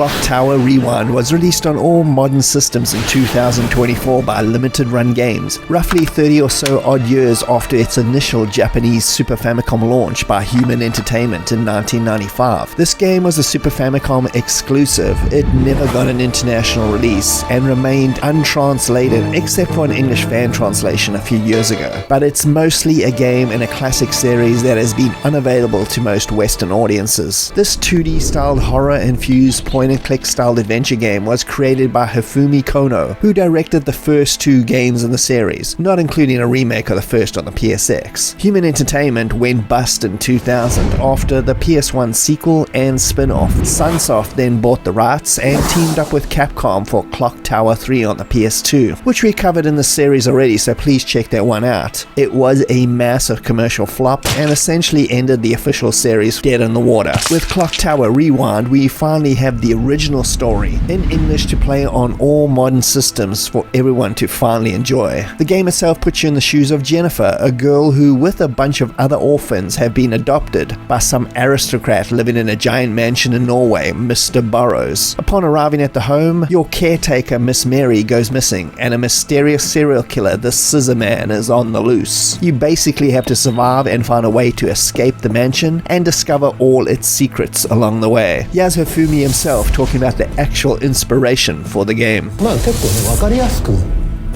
Clock Tower Rewind was released on all modern systems in 2024 by Limited Run Games, roughly 30 or so odd years after its initial Japanese Super Famicom launch by Human Entertainment in 1995. This game was a Super Famicom exclusive. It never got an international release and remained untranslated except for an English fan translation a few years ago. But it's mostly a game in a classic series that has been unavailable to most Western audiences. This 2D styled horror-infused point-and-click styled adventure game was created by Hifumi Kono, who directed the first two games in the series, not including a remake of the first on the PSX. Human Entertainment went bust in 2000 after the PS1 sequel and spin-off. Sunsoft then bought the rights and teamed up with Capcom for Clock Tower 3 on the PS2, which we covered in the series already, so please check that one out. It was a massive commercial flop and essentially ended the official series dead in the water. With Clock Tower Rewind, we finally have the original story in English to play on all modern systems for everyone to finally enjoy. The game itself puts you in the shoes of Jennifer, a girl who, with a bunch of other orphans, have been adopted by some aristocrat living in a giant mansion in Norway, Mr. Burrows. Upon arriving at the home, your caretaker, Miss Mary, goes missing, and a mysterious serial killer, the Scissor Man, is on the loose. You basically have to survive and find a way to escape the mansion and discover all its secrets along the way. Here's Hifumi himself talking about the actual inspiration for the game. 結構ね、分かりやすく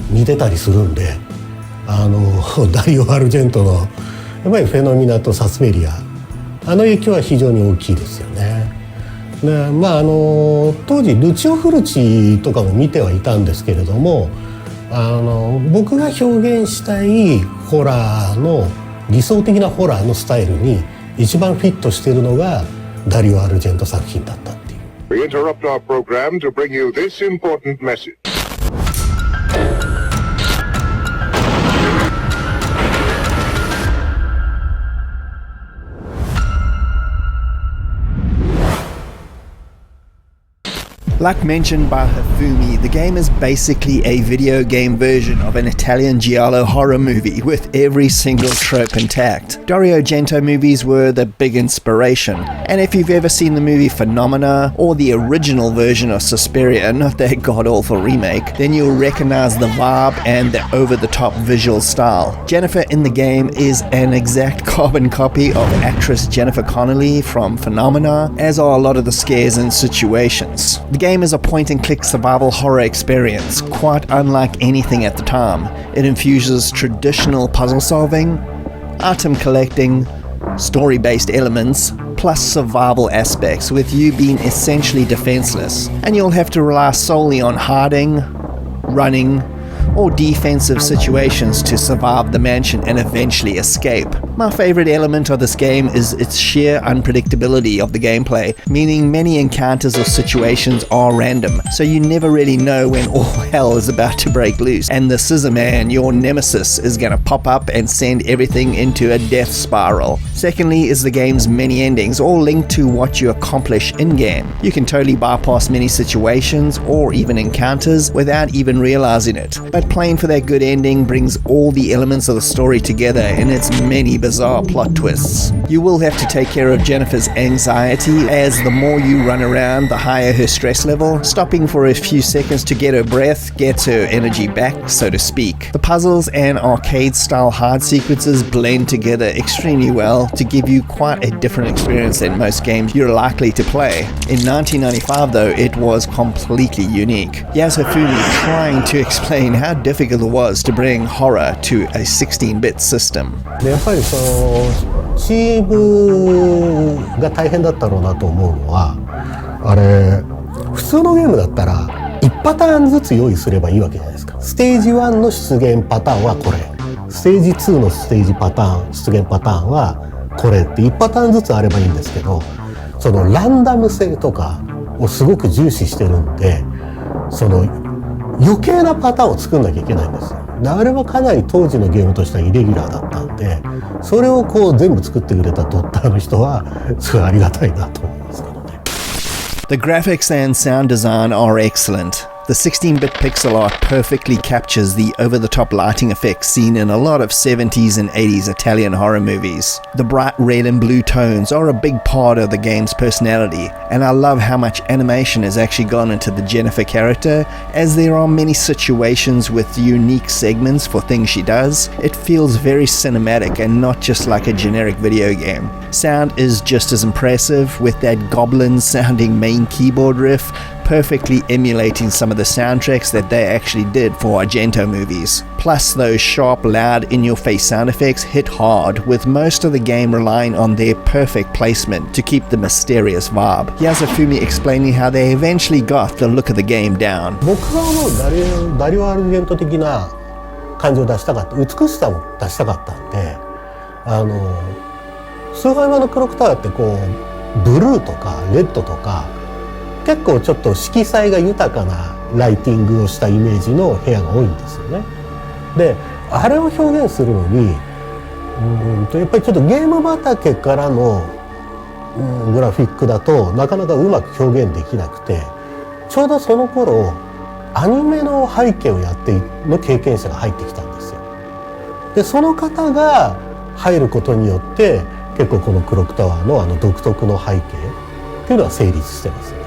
似てたりするんで、ダリオ・アルジェントのやっぱりフェノミナとサスペリア、影響は非常に大きいですよね。で、当時ルチオ・フルチとかも見てはいたんですけれども、僕が表現したいホラーの理想的なホラーのスタイルに一番フィットしているのがダリオ・アルジェント作品だったっていう。We interrupt our program to bring you this important message. Like mentioned by Hifumi, the game is basically a video game version of an Italian giallo horror movie with every single trope intact. Dario Argento movies were the big inspiration, and if you've ever seen the movie Phenomena or the original version of Suspiria, not that god-awful remake, then you'll recognize the vibe and the over-the-top visual style. Jennifer in the game is an exact carbon copy of actress Jennifer Connelly from Phenomena, as are a lot of the scares and situations. The game is a point-and-click survival horror experience, quite unlike anything at the time. It infuses traditional puzzle solving, item collecting, story-based elements, plus survival aspects, with you being essentially defenseless, and you'll have to rely solely on hiding, running, or defensive situations to survive the mansion and eventually escape. My favorite element of this game is its sheer unpredictability of the gameplay, meaning many encounters or situations are random, so you never really know when all hell is about to break loose, and the Scissor Man, your nemesis, is gonna pop up and send everything into a death spiral. Secondly is the game's many endings, all linked to what you accomplish in-game. You can totally bypass many situations or even encounters without even realizing it, but playing for that good ending brings all the elements of the story together in its many bizarre plot twists. You will have to take care of Jennifer's anxiety, as the more you run around, the higher her stress level. Stopping for a few seconds to get her breath gets her energy back, so to speak. The puzzles and arcade-style hard sequences blend together extremely well to give you quite a different experience than most games you're likely to play. In 1995 though, it was completely unique. Here's Hifumi trying to explain how difficult it was to bring horror to a 16-bit system. でやっぱりそのチームが大変だったろうなと思うのは、あれ普通のゲームだったら1パターンずつ用意すればいいわけじゃないですか。ステージ1の出現パターンはこれ、ステージ2の出現パターンはこれって1パターンずつあればいいんですけど、そのランダム性とかをすごく重視してるんで、その余計なパターンを作んなきゃいけないんですよ。あれはかなり当時のゲームとしてはイレギュラーだったんで、それをこう全部作ってくれたドッターの人はすごいありがたいなと思いますけどね。The graphics and sound design are excellent. The 16-bit pixel art perfectly captures the over-the-top lighting effects seen in a lot of 70s and 80s Italian horror movies. The bright red and blue tones are a big part of the game's personality, and I love how much animation has actually gone into the Jennifer character, as there are many situations with unique segments for things she does. It feels very cinematic and not just like a generic video game. Sound is just as impressive, with that goblin-sounding main keyboard riff perfectly emulating some of the soundtracks that they actually did for Argento movies. Plus, those sharp, loud, in-your-face sound effects hit hard, with most of the game relying on their perfect placement to keep the mysterious vibe. Here's Fumi explaining how they eventually got the look of the game down. 僕はもうダリオ・アルジェント的な感じを出したかった、美しさを出したかったんで、スーファイ版のクロックタワーってこうブルーとかレッドとか結構ちょっと色彩が豊かなライティングをしたイメージの部屋が多いんですよね。で、あれを表現するのにやっぱりちょっとゲーム畑からのグラフィックだとなかなかうまく表現できなくて、ちょうどその頃アニメの背景をやっての経験者が入ってきたんですよ。で、その方が入ることによって結構このクロックタワーの独特の背景っていうのは成立してますね。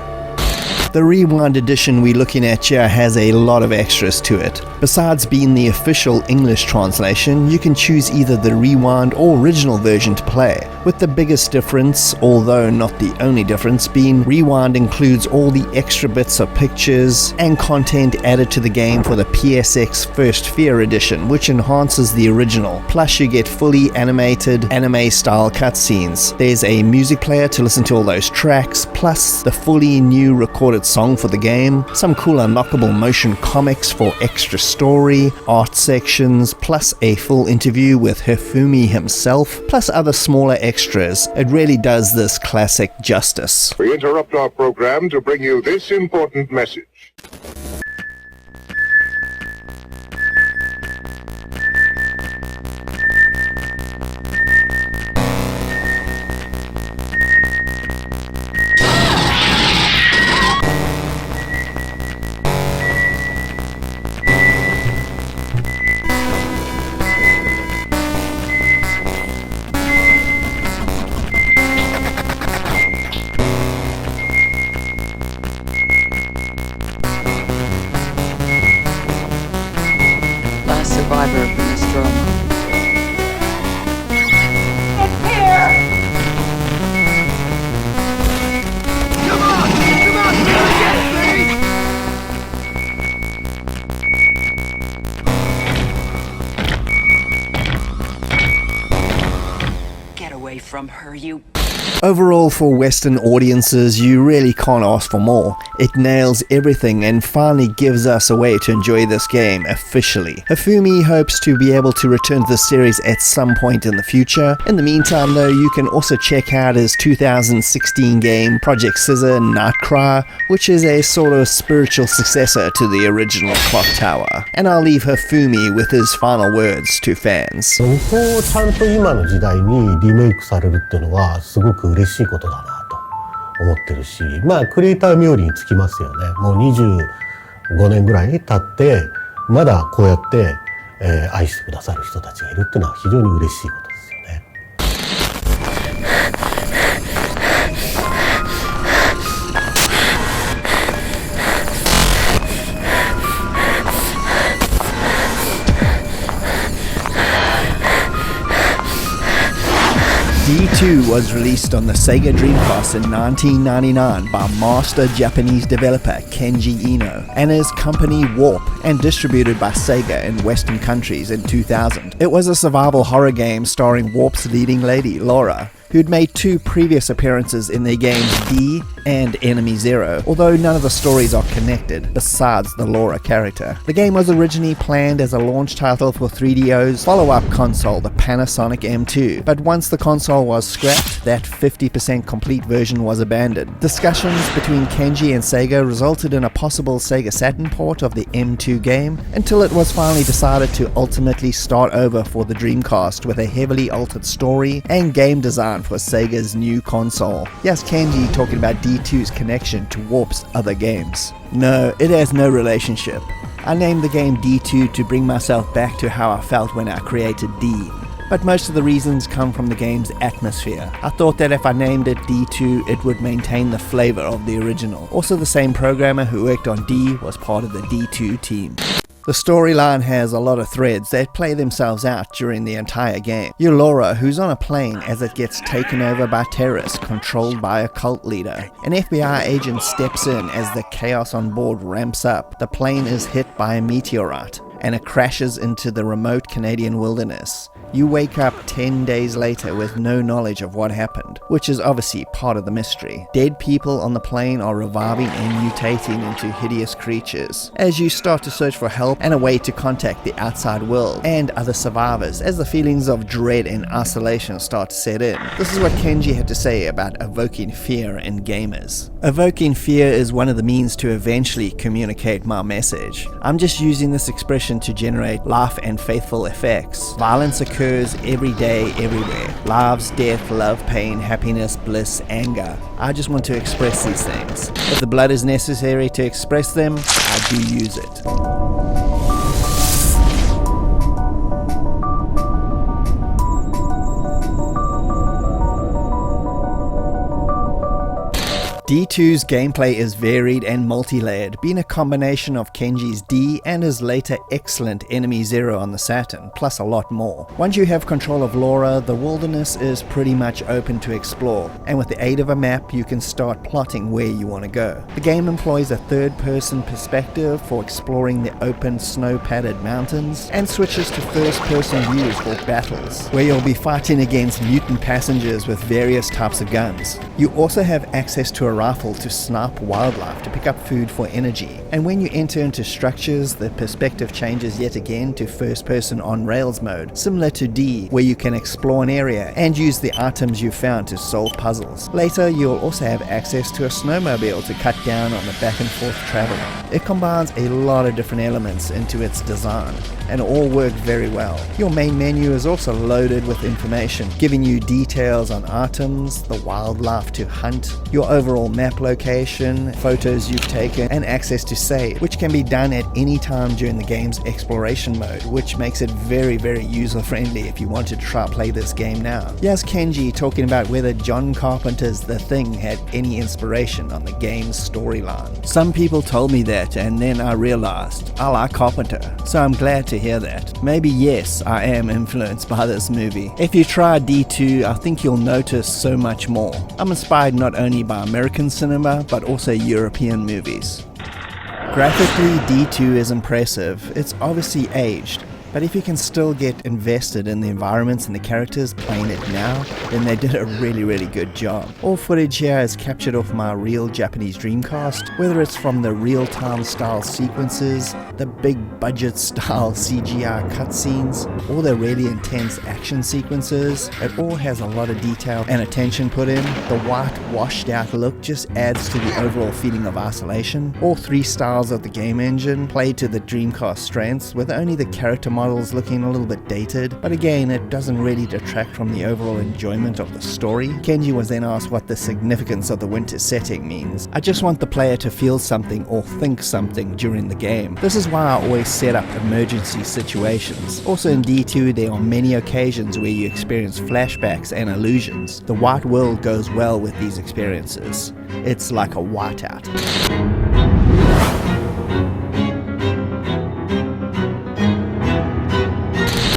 The Rewind edition we're looking at here has a lot of extras to it. Besides being the official English translation, you can choose either the Rewind or original version to play, with the biggest difference, although not the only difference, being Rewind includes all the extra bits of pictures and content added to the game for the PSX First Fear edition, which enhances the original. Plus, you get fully animated anime-style cutscenes. There's a music player to listen to all those tracks, plus the fully new recorded song for the game, some cool unlockable motion comics for extra story, art sections, plus a full interview with Hifumi himself, plus other smaller extras. It really does this classic justice. We interrupt our program to bring you this important message. Survivor of the Nostromo. It's here! Come on, get it, Get away from her, you... Overall, for Western audiences, you really can't ask for more. It nails everything and finally gives us a way to enjoy this game officially. Hifumi hopes to be able to return to the series at some point in the future. In the meantime though, you can also check out his 2016 game Project Scissor Nightcry, which is a sort of spiritual successor to the original Clock Tower. And I'll leave Hifumi with his final words to fans. ここをちゃんと今の時代にリメイクされるっていうのはすごく嬉しいことだなと思ってるし、まあクリエイター冥利につきますよね。もう25年ぐらい経ってまだこうやって、愛してくださる人たちがいるっていうのは非常に嬉しいことですよね。D2 was released on the Sega Dreamcast in 1999 by master Japanese developer Kenji Ino and his company Warp, and distributed by Sega in Western countries in 2000. It was a survival horror game starring Warp's leading lady, Laura, who'd made 2 previous appearances in their games D and Enemy Zero, although none of the stories are connected, besides the Laura character. The game was originally planned as a launch title for 3DO's follow-up console, the Panasonic M2, but once the console was scrapped, that 50% complete version was abandoned. Discussions between Kenji and Sega resulted in a possible Sega Saturn port of the M2 game, until it was finally decided to ultimately start over for the Dreamcast with a heavily altered story and game design for Sega's new console. Yes, Kenji talking about D2 D2's connection to Warp's other games. No, it has no relationship. I named the game D2 to bring myself back to how I felt when I created D. But most of the reasons come from the game's atmosphere. I thought that if I named it D2, it would maintain the flavor of the original. Also, the same programmer who worked on D was part of the D2 team. The storyline has a lot of threads that play themselves out during the entire game. You're Laura, who's on a plane as it gets taken over by terrorists controlled by a cult leader. An FBI agent steps in as the chaos on board ramps up. The plane is hit by a meteorite, and it crashes into the remote Canadian wilderness. You wake up 10 days later with no knowledge of what happened, which is obviously part of the mystery. Dead people on the plane are reviving and mutating into hideous creatures as you start to search for help and a way to contact the outside world and other survivors as the feelings of dread and isolation start to set in. This is what Kenji had to say about evoking fear in gamers. Evoking fear is one of the means to eventually communicate my message. I'm just using this expression to generate laugh and faithful effects. Violence occurs every day, everywhere. Lives, death, love, pain, happiness, bliss, anger. I just want to express these things. If the blood is necessary to express them, I do use it. D2's gameplay is varied and multi-layered, being a combination of Kenji's D and his later excellent Enemy Zero on the Saturn, plus a lot more. Once you have control of Laura, the wilderness is pretty much open to explore, and with the aid of a map you can start plotting where you want to go. The game employs a third-person perspective for exploring the open snow-padded mountains, and switches to first-person views for battles, where you'll be fighting against mutant passengers with various types of guns. You also have access to a rifle to snipe wildlife to pick up food for energy. And when you enter into structures, the perspective changes yet again to first person on rails mode, similar to D, where you can explore an area and use the items you found to solve puzzles. Later, you'll also have access to a snowmobile to cut down on the back and forth travel. It combines a lot of different elements into its design, and all work very well. Your main menu is also loaded with information, giving you details on items, the wildlife to hunt, your overall map location, photos you've taken, and access to save, which can be done at any time during the game's exploration mode, which makes it very, very user-friendly if you want to try play this game now. Here's Kenji talking about whether John Carpenter's The Thing had any inspiration on the game's storyline. Some people told me that, and then I realized I like Carpenter, so I'm glad to hear that. Maybe yes, I am influenced by this movie. If you try D2, I think you'll notice so much more. I'm inspired not only by American cinema, but also European movies. Graphically, D2 is impressive. It's obviously aged, but if you can still get invested in the environments and the characters playing it now, then they did a really, really good job. All footage here is captured off my real Japanese Dreamcast, whether it's from the real-time style sequences, the big budget style CGI cutscenes, or the really intense action sequences. It all has a lot of detail and attention put in. The white, washed out look just adds to the overall feeling of isolation. All three styles of the game engine play to the Dreamcast strengths, with only the character models looking a little bit dated, but again, it doesn't really detract from the overall enjoyment of the story. Kenji was then asked what the significance of the winter setting means. I just want the player to feel something or think something during the game. This is why I always set up emergency situations. Also in D2, there are many occasions where you experience flashbacks and illusions. The white world goes well with these experiences. It's like a whiteout.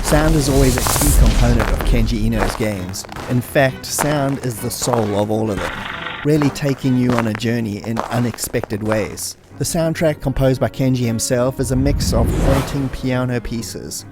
Sound is always a key component of Kenji Ino's games. In fact, sound is the soul of all of them, really taking you on a journey in unexpected ways. The soundtrack, composed by Kenji himself, is a mix of haunting piano pieces,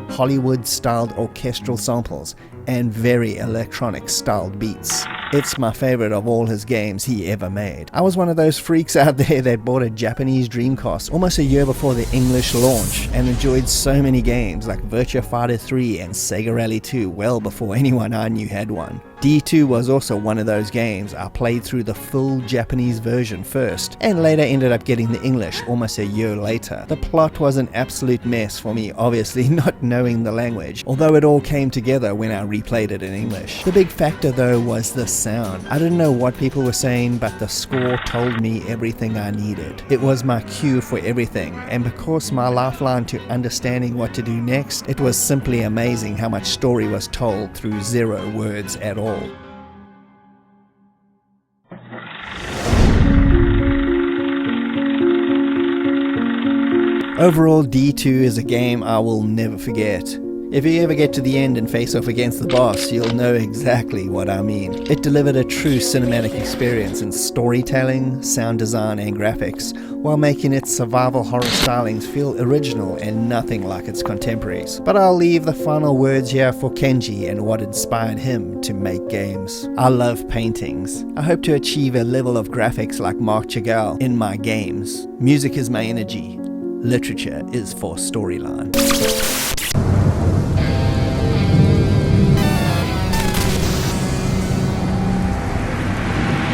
Hollywood-styled orchestral samples, and very electronic-styled beats. It's my favorite of all his games he ever made. I was one of those freaks out there that bought a Japanese Dreamcast almost a year before the English launch and enjoyed so many games like Virtua Fighter 3 and Sega Rally 2 well before anyone I knew had one. D2 was also one of those games I played through the full Japanese version first, and later ended up getting the English almost a year later. The plot was an absolute mess for me, obviously not knowing the language, although it all came together when I replayed it in English. The big factor though was the sound. I didn't know what people were saying, but the score told me everything I needed. It was my cue for everything, and because my lifeline to understanding what to do next, it was simply amazing how much story was told through 0 words at all. Overall, D2 is a game I will never forget. If you ever get to the end and face off against the boss, you'll know exactly what I mean. It delivered a true cinematic experience in storytelling, sound design and graphics, while making its survival horror stylings feel original and nothing like its contemporaries. But I'll leave the final words here for Kenji and what inspired him to make games. I love paintings. I hope to achieve a level of graphics like Mark Chagall in my games. Music is my energy. Literature is for storyline.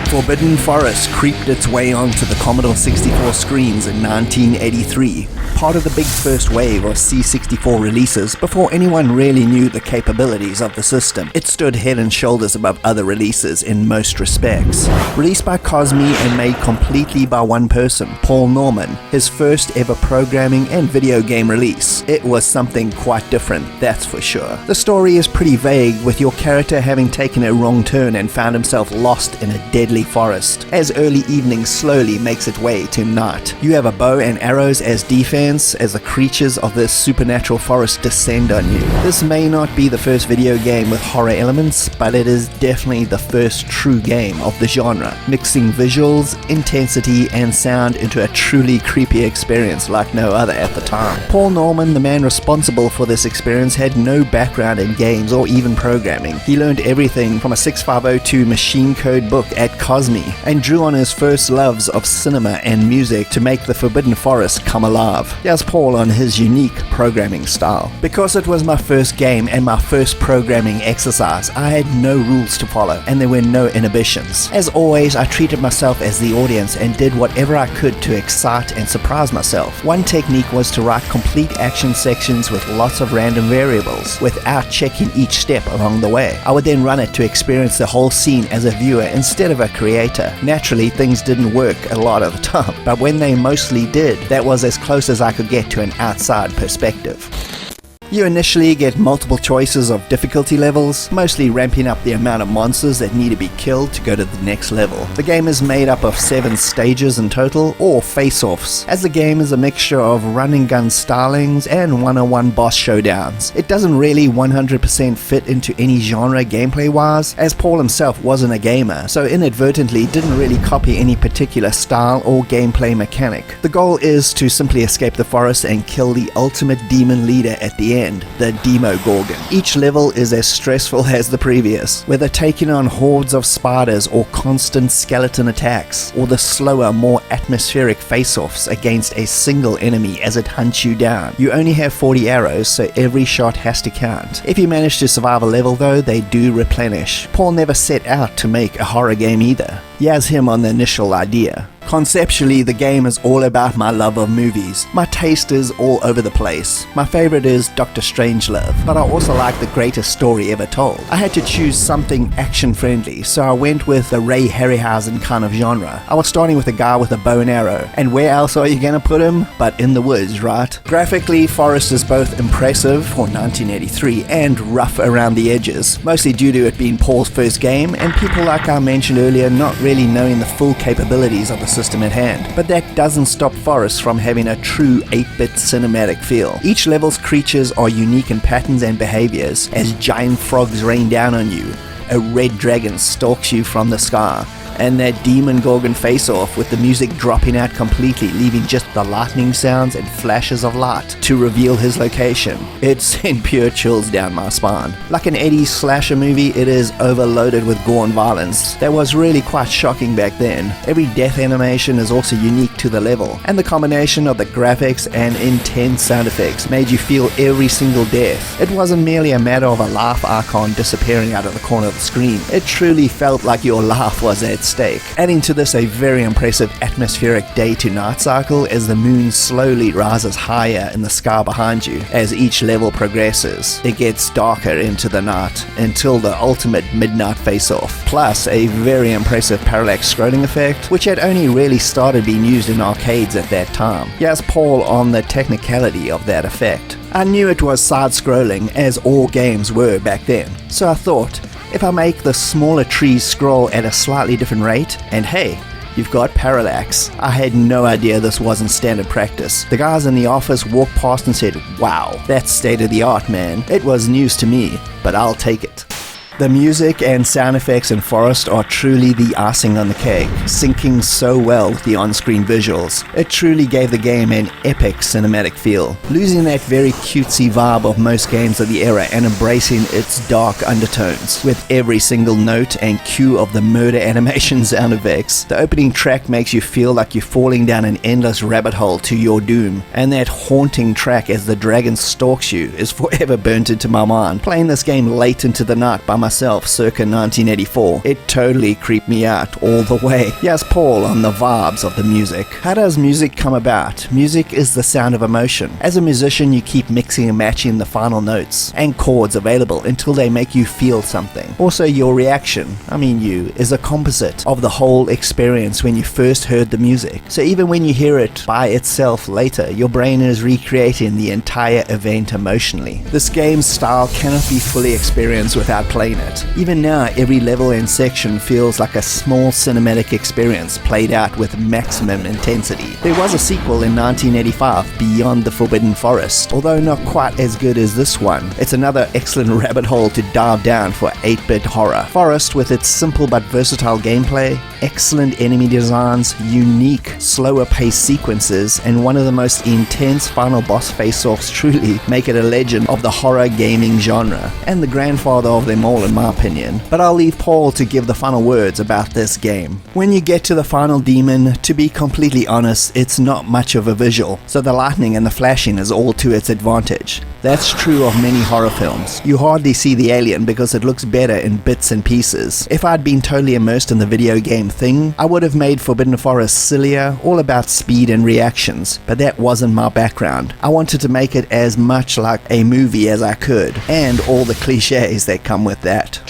Forbidden Forest creeped its way onto the Commodore 64 screens in 1983, part of the big first wave of C64 releases before anyone really knew the capabilities of the system. It stood head and shoulders above other releases in most respects. Released by Cosmi and made completely by one person, Paul Norman, his first ever programming and video game release. It was something quite different, that's for sure. The story is pretty vague, with your character having taken a wrong turn and found himself lost in a deadly forest, as early evening slowly makes its way to night. You have a bow and arrows as defense as the creatures of this supernatural forest descend on you. This may not be the first video game with horror elements, but it is definitely the first true game of the genre, mixing visuals, intensity and sound into a truly creepy experience like no other at the time. Paul Norman, the man responsible for this experience, had no background in games or even programming. He learned everything from a 6502 machine code book at Cosmi, and drew on his first loves of cinema and music to make the Forbidden Forest come alive. Here's Paul on his unique programming style. Because it was my first game and my first programming exercise, I had no rules to follow and there were no inhibitions. As always, I treated myself as the audience and did whatever I could to excite and surprise myself. One technique was to write complete action sections with lots of random variables without checking each step along the way. I would then run it to experience the whole scene as a viewer instead of a creator. Naturally, things didn't work a lot of the time, but when they mostly did, that was as close as I could get to an outside perspective. You initially get multiple choices of difficulty levels, mostly ramping up the amount of monsters that need to be killed to go to the next level. The game is made up of 7 stages in total, or face-offs, as the game is a mixture of run-and-gun stylings and one-on-one boss showdowns. It doesn't really 100% fit into any genre gameplay-wise, as Paul himself wasn't a gamer, so inadvertently didn't really copy any particular style or gameplay mechanic. The goal is to simply escape the forest and kill the ultimate demon leader at the end, the Demogorgon. Each level is as stressful as the previous, whether taking on hordes of spiders or constant skeleton attacks, or the slower, more atmospheric face-offs against a single enemy as it hunts you down. You only have 40 arrows, so every shot has to count. If you manage to survive a level though, they do replenish. Paul never set out to make a horror game either. Here's him on the initial idea. Conceptually, the game is all about my love of movies. My taste is all over the place. My favorite is Dr. Strangelove, but I also like the greatest story ever told. I had to choose something action-friendly, so I went with the Ray Harryhausen kind of genre. I was starting with a guy with a bow and arrow, and where else are you gonna put him but in the woods, right? Graphically, Forrest is both impressive for 1983 and rough around the edges, mostly due to it being Paul's first game, and people like I mentioned earlier not really knowing the full capabilities of the system at hand. But that doesn't stop Forrest from having a true 8-bit cinematic feel. Each level's creatures are unique in patterns and behaviors, as giant frogs rain down on you, a red dragon stalks you from the sky, and that Demon Gorgon face-off with the music dropping out completely, leaving just the lightning sounds and flashes of light to reveal his location. It sent pure chills down my spine. Like an 80s slasher movie, it is overloaded with gore and violence. That was really quite shocking back then. Every death animation is also unique to the level, and the combination of the graphics and intense sound effects made you feel every single death. It wasn't merely a matter of a laugh icon disappearing out of the corner of the screen. It truly felt like your life was at stake. Adding to this a very impressive atmospheric day to night cycle as the moon slowly rises higher in the sky behind you as each level progresses. It gets darker into the night until the ultimate midnight face-off, plus a very impressive parallax scrolling effect, which had only really started being used in arcades at that time. Yes, Paul on the technicality of that effect. I knew it was side-scrolling, as all games were back then, so I thought, if I make the smaller trees scroll at a slightly different rate, and hey, you've got parallax. I had no idea this wasn't standard practice. The guys in the office walked past and said, wow, that's state of the art, man. It was news to me, but I'll take it. The music and sound effects in Forrest are truly the icing on the cake, syncing so well with the on-screen visuals. It truly gave the game an epic cinematic feel, losing that very cutesy vibe of most games of the era and embracing its dark undertones. With every single note and cue of the murder animation sound effects, the opening track makes you feel like you're falling down an endless rabbit hole to your doom, and that haunting track as the dragon stalks you is forever burnt into my mind. Playing this game late into the night by myself circa 1984, it totally creeped me out all the way. Yes, Paul on the vibes of the music. How does music come about? Music is the sound of emotion. As a musician, you keep mixing and matching the final notes and chords available until they make you feel something. Also, your reaction, is a composite of the whole experience when you first heard the music. So even when you hear it by itself later, your brain is recreating the entire event emotionally. This game's style cannot be fully experienced without playing it. Even now, every level and section feels like a small cinematic experience played out with maximum intensity. There was a sequel in 1985, Beyond the Forbidden Forest, although not quite as good as this one. It's another excellent rabbit hole to dive down for 8-bit horror. Forest, with its simple but versatile gameplay, excellent enemy designs, unique, slower paced sequences, and one of the most intense final boss face-offs, truly make it a legend of the horror gaming genre, and the grandfather of them all in my opinion. But I'll leave Paul to give the final words about this game. When you get to the final demon, to be completely honest, it's not much of a visual, so the lightning and the flashing is all to its advantage. That's true of many horror films. You hardly see the alien because it looks better in bits and pieces. If I'd been totally immersed in the video game thing, I would have made Forbidden Forest sillier, all about speed and reactions, but that wasn't my background. I wanted to make it as much like a movie as I could, and all the cliches that come with that.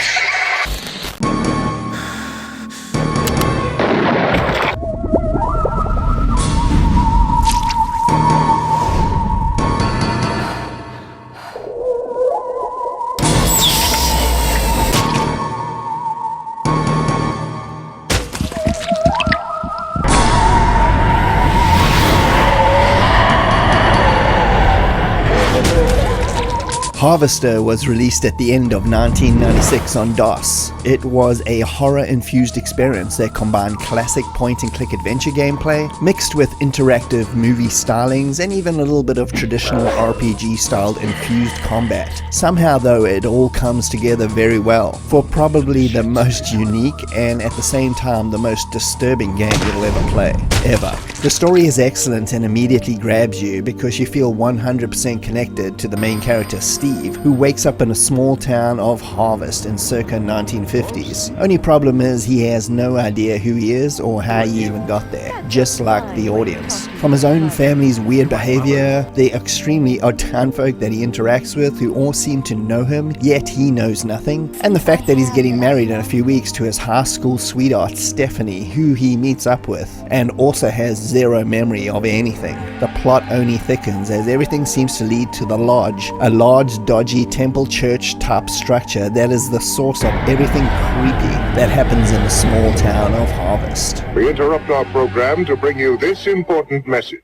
Harvester was released at the end of 1996 on DOS. It was a horror-infused experience that combined classic point-and-click adventure gameplay, mixed with interactive movie stylings, and even a little bit of traditional RPG-styled infused combat. Somehow, though, it all comes together very well, for probably the most unique and, at the same time, the most disturbing game you'll ever play. Ever. The story is excellent and immediately grabs you because you feel 100% connected to the main character, Steve, who wakes up in a small town of Harvest in circa 1950s. Only problem is he has no idea who he is or how he even got there, just like the audience. From his own family's weird behavior, the extremely odd townfolk that he interacts with who all seem to know him, yet he knows nothing, and the fact that he's getting married in a few weeks to his high school sweetheart Stephanie, who he meets up with, and also has zero memory of anything. The plot only thickens as everything seems to lead to the Lodge, a large dodgy temple church type structure that is the source of everything creepy that happens in the small town of Harvest. We interrupt our program to bring you this important message.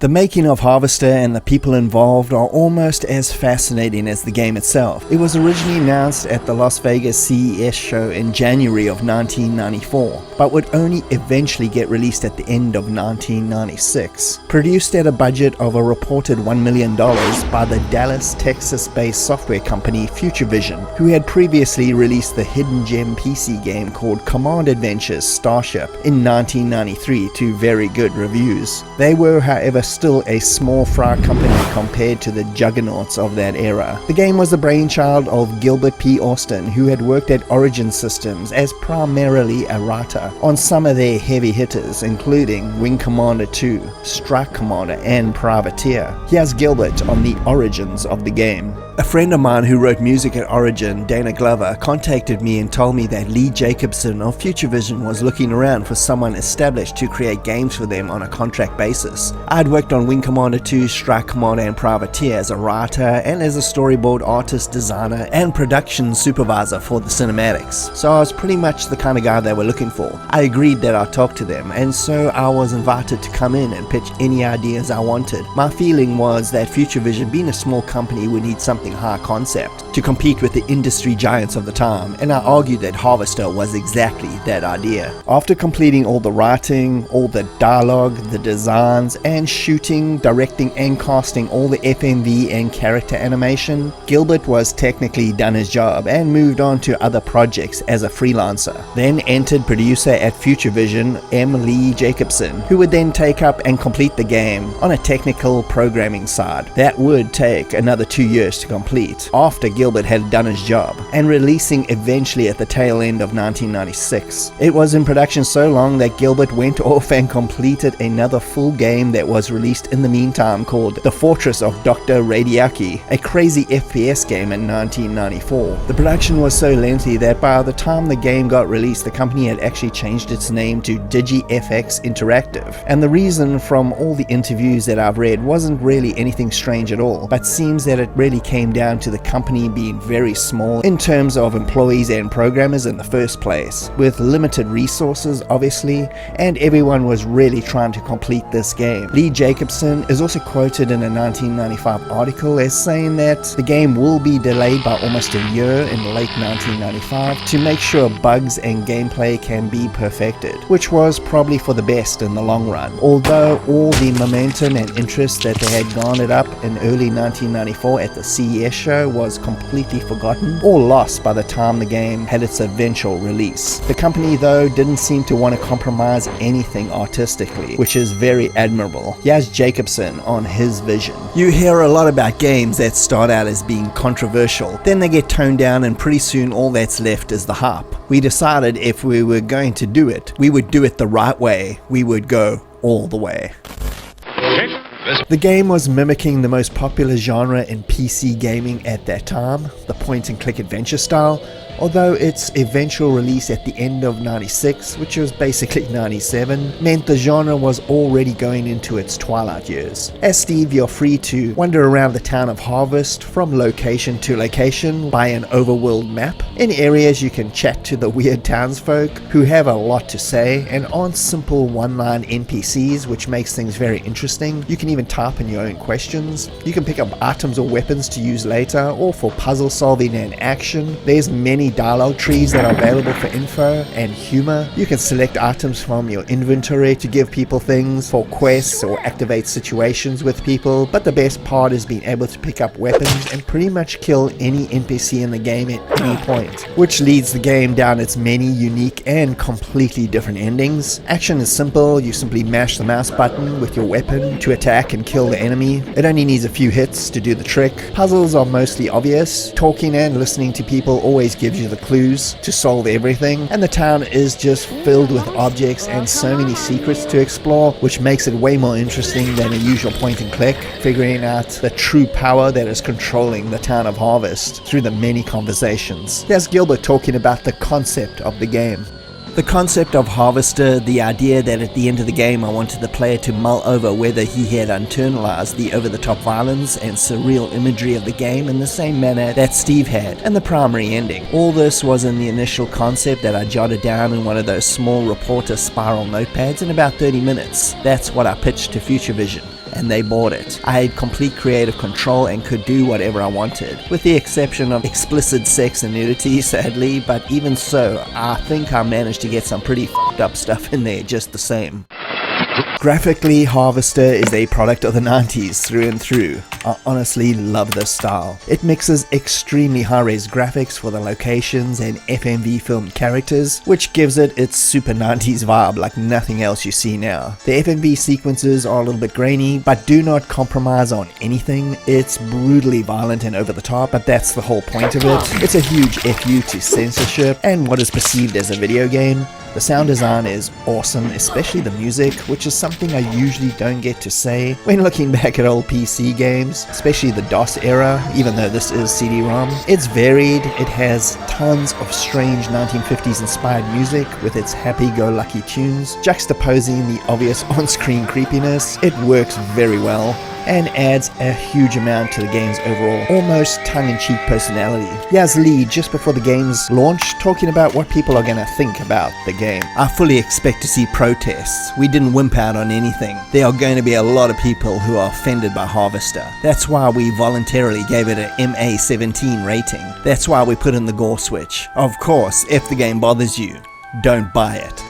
The making of Harvester and the people involved are almost as fascinating as the game itself. It was originally announced at the Las Vegas CES show in January of 1994, but would only eventually get released at the end of 1996. Produced at a budget of a reported $1 million by the Dallas, Texas-based software company Futurevision, who had previously released the hidden gem PC game called Command Adventures Starship in 1993 to very good reviews. They were, however, still a small fry company compared to the juggernauts of that era. The game was the brainchild of Gilbert P. Austin, who had worked at Origin Systems as primarily a writer on some of their heavy hitters, including Wing Commander 2, Strike Commander, and Privateer. Here's Gilbert on the origins of the game. A friend of mine who wrote music at Origin, Dana Glover, contacted me and told me that Lee Jacobson of Futurevision was looking around for someone established to create games for them on a contract basis. I'd worked on Wing Commander 2, Strike Commander, and Privateer as a writer and as a storyboard artist, designer, and production supervisor for the cinematics, so I was pretty much the kind of guy they were looking for. I agreed that I'd talk to them, and so I was invited to come in and pitch any ideas I wanted. My feeling was that Futurevision, being a small company, would need something high concept to compete with the industry giants of the time, and I argued that Harvester was exactly that idea. After completing all the writing, all the dialogue, the designs, and shooting, directing, and casting all the FMV and character animation, Gilbert was technically done his job and moved on to other projects as a freelancer. Then entered producer at Futurevision, M. Lee Jacobson, who would then take up and complete the game on a technical programming side. That would take another 2 years to complete after Gilbert had done his job, and releasing eventually at the tail end of 1996. It was in production so long that Gilbert went off and completed another full game that was released in the meantime called The Fortress of Dr. Radiaki, a crazy FPS game in 1994. The production was so lengthy that by the time the game got released, the company had actually changed its name to DigiFX Interactive, and the reason from all the interviews that I've read wasn't really anything strange at all, but seems that it really came down to the company being very small in terms of employees and programmers in the first place, with limited resources obviously, and everyone was really trying to complete this game. Lee Jacobson is also quoted in a 1995 article as saying that the game will be delayed by almost a year in late 1995 to make sure bugs and gameplay can be perfected, which was probably for the best in the long run. Although all the momentum and interest that they had garnered up in early 1994 at the CES show was completely forgotten or lost by the time the game had its eventual release. The company though didn't seem to want to compromise anything artistically, which is very admirable. Here's Jacobson on his vision. You hear a lot about games that start out as being controversial, then they get toned down, and pretty soon all that's left is the hype. We decided if we were going to do it, we would do it the right way. We would go all the way. The game was mimicking the most popular genre in PC gaming at that time, the point-and-click adventure style, although its eventual release at the end of 96, which was basically 97, meant the genre was already going into its twilight years. As Steve, you're free to wander around the town of Harvest from location to location by an overworld map. In areas you can chat to the weird townsfolk who have a lot to say and aren't simple one-line NPCs, which makes things very interesting. You can even type in your own questions. You can pick up items or weapons to use later or for puzzle solving and action. There's many dialogue trees that are available for info and humor. You can select items from your inventory to give people things for quests or activate situations with people, but the best part is being able to pick up weapons and pretty much kill any NPC in the game at any point, which leads the game down its many unique and completely different endings. Action is simple. You simply mash the mouse button with your weapon to attack and kill the enemy. It only needs a few hits to do the trick. Puzzles are mostly obvious. Talking and listening to people always gives you the clues to solve everything, and the town is just filled with objects and so many secrets to explore, which makes it way more interesting than a usual point and click, figuring out the true power that is controlling the town of Harvest through the many conversations. There's Gilbert talking about the concept of the game. The concept of Harvester, the idea that at the end of the game I wanted the player to mull over whether he had internalized the over-the-top violence and surreal imagery of the game in the same manner that Steve had, and the primary ending. All this was in the initial concept that I jotted down in one of those small reporter spiral notepads in about 30 minutes. That's what I pitched to Futurevision. and they bought it. I had complete creative control and could do whatever I wanted, with the exception of explicit sex and nudity, sadly, but even so, I think I managed to get some pretty fucked up stuff in there just the same. Graphically, Harvester is a product of the 90s through and through. I honestly love this style. It mixes extremely high-res graphics for the locations and FMV filmed characters, which gives it its super 90s vibe like nothing else you see now. The FMV sequences are a little bit grainy, but do not compromise on anything. It's brutally violent and over the top, but that's the whole point of it. It's a huge FU to censorship and what is perceived as a video game. The sound design is awesome, especially the music, which is something I usually don't get to say when looking back at old PC games, especially the DOS era, even though this is CD-ROM. It's varied, it has tons of strange 1950s inspired music with its happy-go-lucky tunes, juxtaposing the obvious on-screen creepiness. It works very well and adds a huge amount to the game's overall, almost tongue-in-cheek personality. Here's Lee just before the game's launch talking about what people are gonna think about the game. I fully expect to see protests. We didn't wimp out on anything. There are going to be a lot of people who are offended by Harvester. That's why we voluntarily gave it an MA17 rating. That's why we put in the gore switch. Of course, if the game bothers you, don't buy it.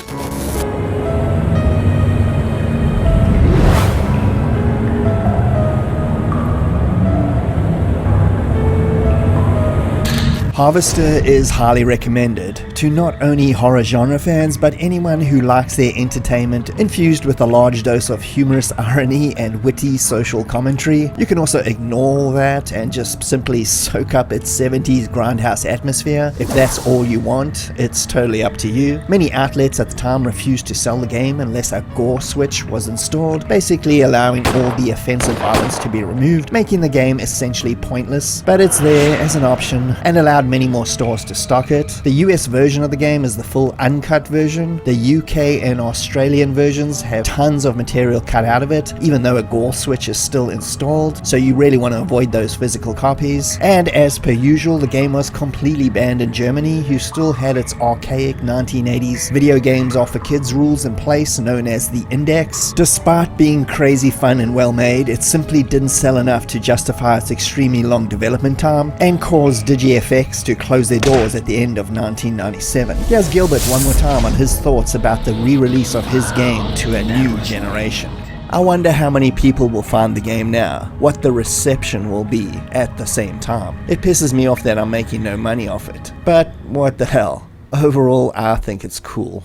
Harvester is highly recommended to not only horror genre fans, but anyone who likes their entertainment infused with a large dose of humorous irony and witty social commentary. You can also ignore all that and just simply soak up its 70s grindhouse atmosphere. If that's all you want, it's totally up to you. Many outlets at the time refused to sell the game unless a gore switch was installed, basically allowing all the offensive violence to be removed, making the game essentially pointless. But it's there as an option and allowed many more stores to stock it. The US version of the game is the full uncut version. The UK and Australian versions have tons of material cut out of it, even though a gore switch is still installed, so you really want to avoid those physical copies. And as per usual, the game was completely banned in Germany, who still had its archaic 1980s video games are for kids rules in place, known as the Index. Despite being crazy fun and well made, it simply didn't sell enough to justify its extremely long development time and caused DigiFX to close their doors at the end of 1997. Here's Gilbert one more time on his thoughts about the re-release of his game to a new generation. I wonder how many people will find the game now, what the reception will be at the same time. It pisses me off that I'm making no money off it, but what the hell. Overall, I think it's cool.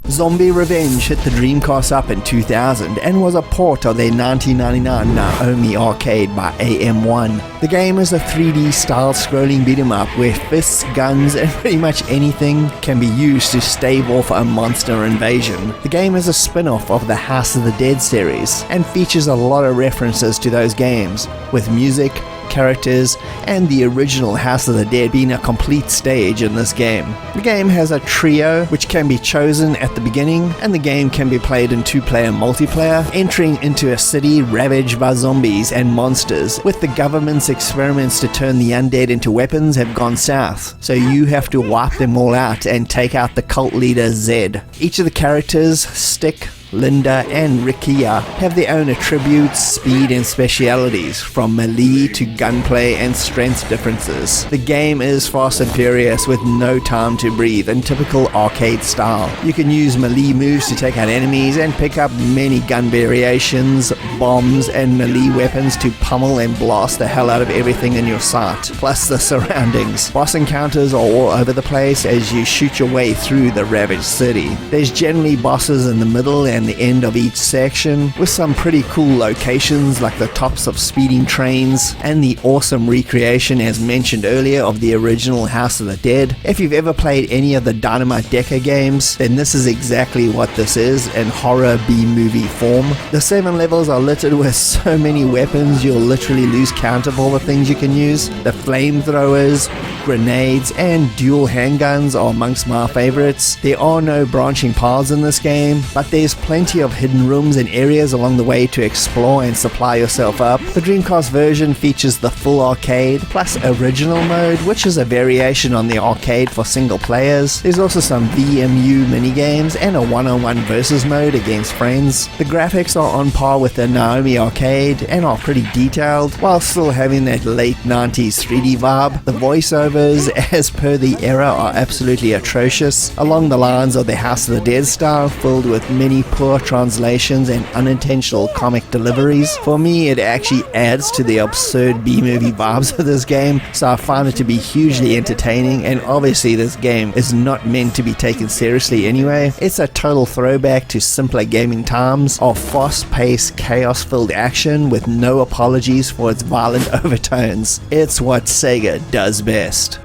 Zombie Revenge hit the Dreamcast up in 2000 and was a port of their 1999 Naomi arcade by AM1. The game is a 3D style scrolling beat 'em up where fists, guns and pretty much anything can be used to stave off a monster invasion. The game is a spin-off of the House of the Dead series and features a lot of references to those games, with music, characters, and the original House of the Dead being a complete stage in this game. The game has a trio which can be chosen at the beginning, and the game can be played in 2-player multiplayer, entering into a city ravaged by zombies and monsters, with the government's experiments to turn the undead into weapons have gone south, so you have to wipe them all out and take out the cult leader Zed. Each of the characters, Stick, Linda and Rikia, have their own attributes, speed and specialities, from melee to gunplay and strength differences. The game is fast and furious with no time to breathe in typical arcade style. You can use melee moves to take out enemies and pick up many gun variations, bombs and melee weapons to pummel and blast the hell out of everything in your sight, plus the surroundings. Boss encounters are all over the place as you shoot your way through the ravaged city. There's generally bosses in the middle and the end of each section, with some pretty cool locations like the tops of speeding trains and the awesome recreation as mentioned earlier of the original House of the Dead. If you've ever played any of the Dynamite Decker games, then this is exactly what this is in horror B-movie form. The 7 levels are littered with so many weapons you'll literally lose count of all the things you can use. The flamethrowers, grenades and dual handguns are amongst my favorites. There are no branching paths in this game, but there's plenty of hidden rooms and areas along the way to explore and supply yourself up. The Dreamcast version features the full arcade, plus original mode, which is a variation on the arcade for single players. There's also some VMU minigames and a one-on-one versus mode against friends. The graphics are on par with the Naomi arcade and are pretty detailed, while still having that late 90s 3D vibe. The voiceovers, as per the era, are absolutely atrocious, along the lines of the House of the Dead style, filled with many poor translations and unintentional comic deliveries. For me, it actually adds to the absurd B-movie vibes of this game, so I found it to be hugely entertaining, and obviously this game is not meant to be taken seriously anyway. It's a total throwback to simpler gaming times of fast-paced, chaos-filled action with no apologies for its violent overtones. It's what Sega does best.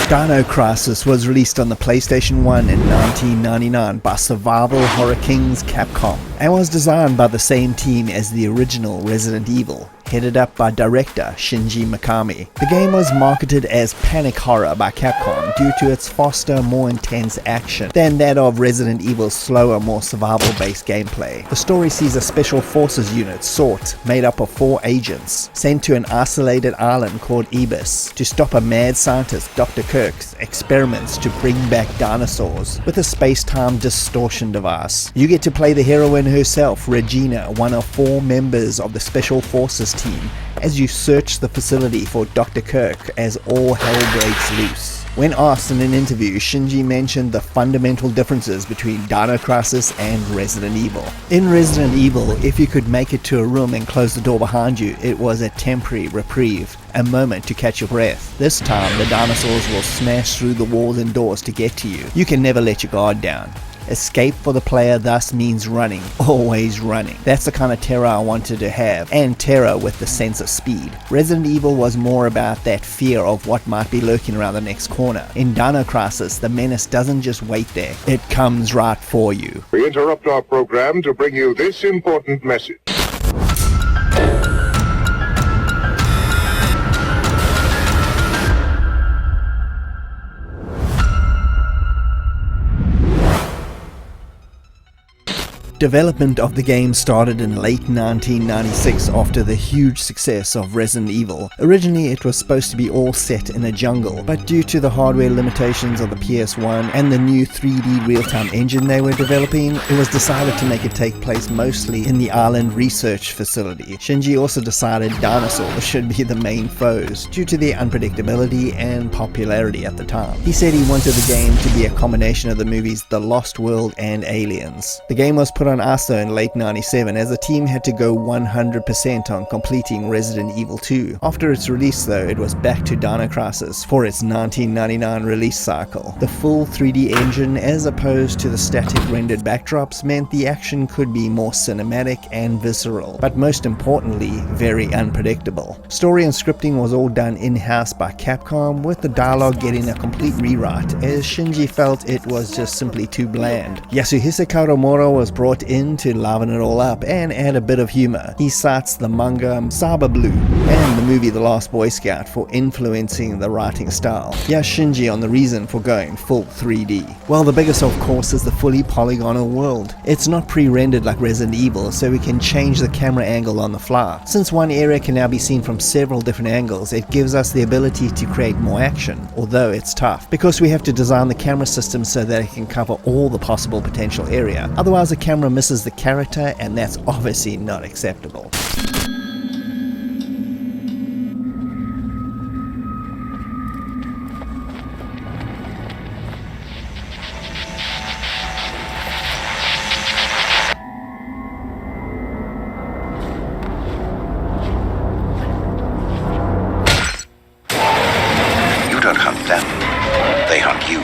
Dino Crisis was released on the PlayStation 1 in 1999 by Survival Horror Kings Capcom and was designed by the same team as the original Resident Evil, headed up by director Shinji Mikami. The game was marketed as panic horror by Capcom due to its faster, more intense action than that of Resident Evil's slower, more survival-based gameplay. The story sees a special forces unit, SORT, made up of 4 agents, sent to an isolated island called Ibis to stop a mad scientist, Dr. Kirk's experiments to bring back dinosaurs with a space-time distortion device. You get to play the heroine herself, Regina, one of 4 members of the Special Forces team, as you search the facility for Dr. Kirk as all hell breaks loose. When asked in an interview, Shinji mentioned the fundamental differences between Dino Crisis and Resident Evil. In Resident Evil, if you could make it to a room and close the door behind you, it was a temporary reprieve, a moment to catch your breath. This time, the dinosaurs will smash through the walls and doors to get to you. You can never let your guard down. Escape for the player thus means running, always running. That's the kind of terror I wanted to have, and terror with the sense of speed. Resident Evil was more about that fear of what might be lurking around the next corner. In Dino Crisis, the menace doesn't just wait there, it comes right for you. We interrupt our program to bring you this important message. Development of the game started in late 1996 after the huge success of Resident Evil. Originally it was supposed to be all set in a jungle, but due to the hardware limitations of the PS1 and the new 3D real-time engine they were developing, it was decided to make it take place mostly in the island research facility. Shinji also decided dinosaurs should be the main foes due to their unpredictability and popularity at the time. He said he wanted the game to be a combination of the movies The Lost World and Aliens. The game was put on ISO in late 97 as the team had to go 100% on completing Resident Evil 2. After its release though, it was back to Dino Crisis for its 1999 release cycle. The full 3D engine as opposed to the static rendered backdrops meant the action could be more cinematic and visceral, but most importantly, very unpredictable. Story and scripting was all done in-house by Capcom, with the dialogue getting a complete rewrite as Shinji felt it was just simply too bland. Yasuhisa Kawamura was brought in to liven it all up and add a bit of humor. He cites the manga Cyber Blue and the movie The Last Boy Scout for influencing the writing style. Here's Shinji on the reason for going full 3D. Well, the biggest of course is the fully polygonal world. It's not pre-rendered like Resident Evil, so we can change the camera angle on the fly. Since one area can now be seen from several different angles, it gives us the ability to create more action, although it's tough, because we have to design the camera system so that it can cover all the possible potential area. Otherwise the camera misses the character, and that's obviously not acceptable. You don't hunt them, they hunt Fuck you.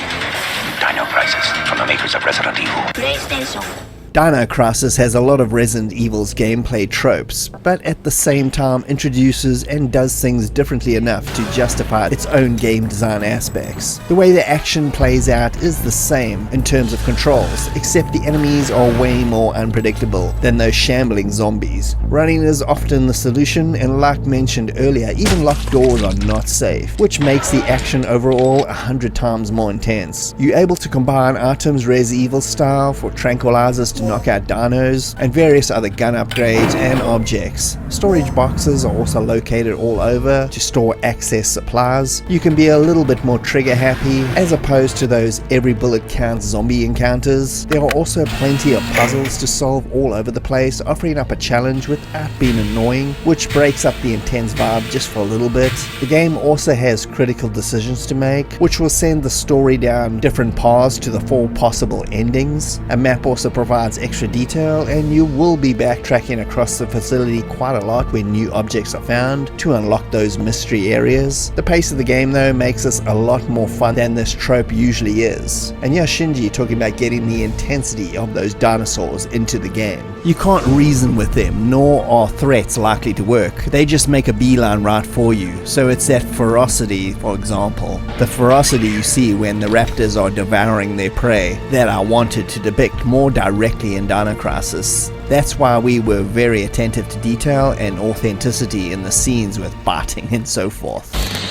Dino Crisis, from the makers of Resident Evil. PlayStation. Dino Crisis has a lot of Resident Evil's gameplay tropes, but at the same time introduces and does things differently enough to justify its own game design aspects. The way the action plays out is the same in terms of controls, except the enemies are way more unpredictable than those shambling zombies. Running is often the solution, and like mentioned earlier, even locked doors are not safe, which makes the action overall 100 times more intense. You're able to combine items Res Evil style for tranquilizers to knock out dinos, and various other gun upgrades and objects. Storage boxes are also located all over to store excess supplies. You can be a little bit more trigger happy as opposed to those every bullet counts zombie encounters. There are also plenty of puzzles to solve all over the place, offering up a challenge without being annoying, which breaks up the intense vibe just for a little bit. The game also has critical decisions to make, which will send the story down different paths to the 4 possible endings. A map also provides extra detail, and you will be backtracking across the facility quite a lot when new objects are found to unlock those mystery areas. The pace of the game though makes this a lot more fun than this trope usually is. And yeah, Shinji talking about getting the intensity of those dinosaurs into the game. You can't reason with them, nor are threats likely to work. They just make a beeline right for you. So it's that ferocity, for example. The ferocity you see when the raptors are devouring their prey that I wanted to depict more directly in Dino Crisis. That's why we were very attentive to detail and authenticity in the scenes with biting and so forth.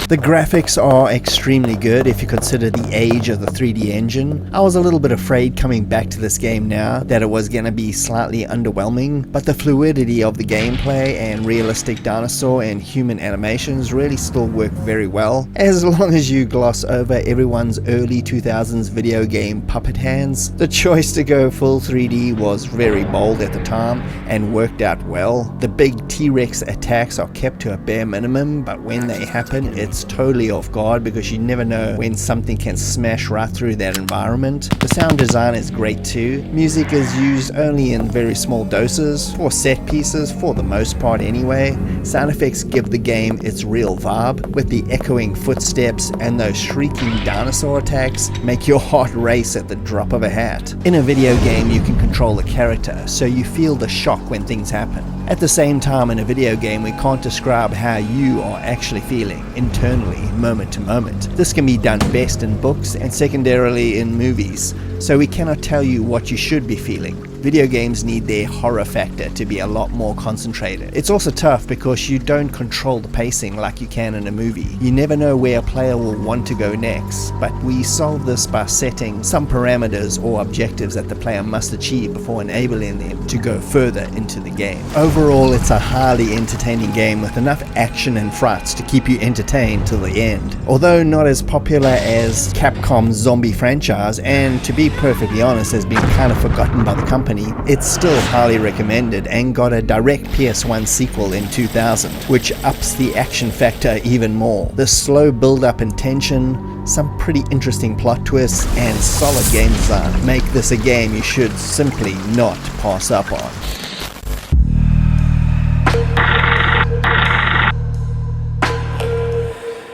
The graphics are extremely good if you consider the age of the 3D engine. I was a little bit afraid coming back to this game now that it was going to be slightly underwhelming, but the fluidity of the gameplay and realistic dinosaur and human animations really still work very well, as long as you gloss over everyone's early 2000s video game puppet hands. The choice to go full 3D was very bold at the time and worked out well. The big T-Rex attacks are kept to a bare minimum, but when they happen, it's totally off guard because you never know when something can smash right through that environment. The sound design is great too. Music is used only in very small doses for set pieces for the most part anyway. Sound effects give the game its real vibe, with the echoing footsteps and those shrieking dinosaur attacks make your heart race at the drop of a hat. In a video game you can control the character, so you feel the shock when things happen. At the same time, in a video game we can't describe how you are actually feeling internally, moment to moment. This can be done best in books and secondarily in movies, so we cannot tell you what you should be feeling. Video games need their horror factor to be a lot more concentrated. It's also tough because you don't control the pacing like you can in a movie. You never know where a player will want to go next, but we solve this by setting some parameters or objectives that the player must achieve before enabling them to go further into the game. Overall, it's a highly entertaining game with enough action and frights to keep you entertained till the end. Although not as popular as Capcom's zombie franchise, and to be perfectly honest has been kind of forgotten by the company, it's still highly recommended and got a direct PS1 sequel in 2000, which ups the action factor even more. The slow build-up and tension, some pretty interesting plot twists, and solid game design make this a game you should simply not pass up on.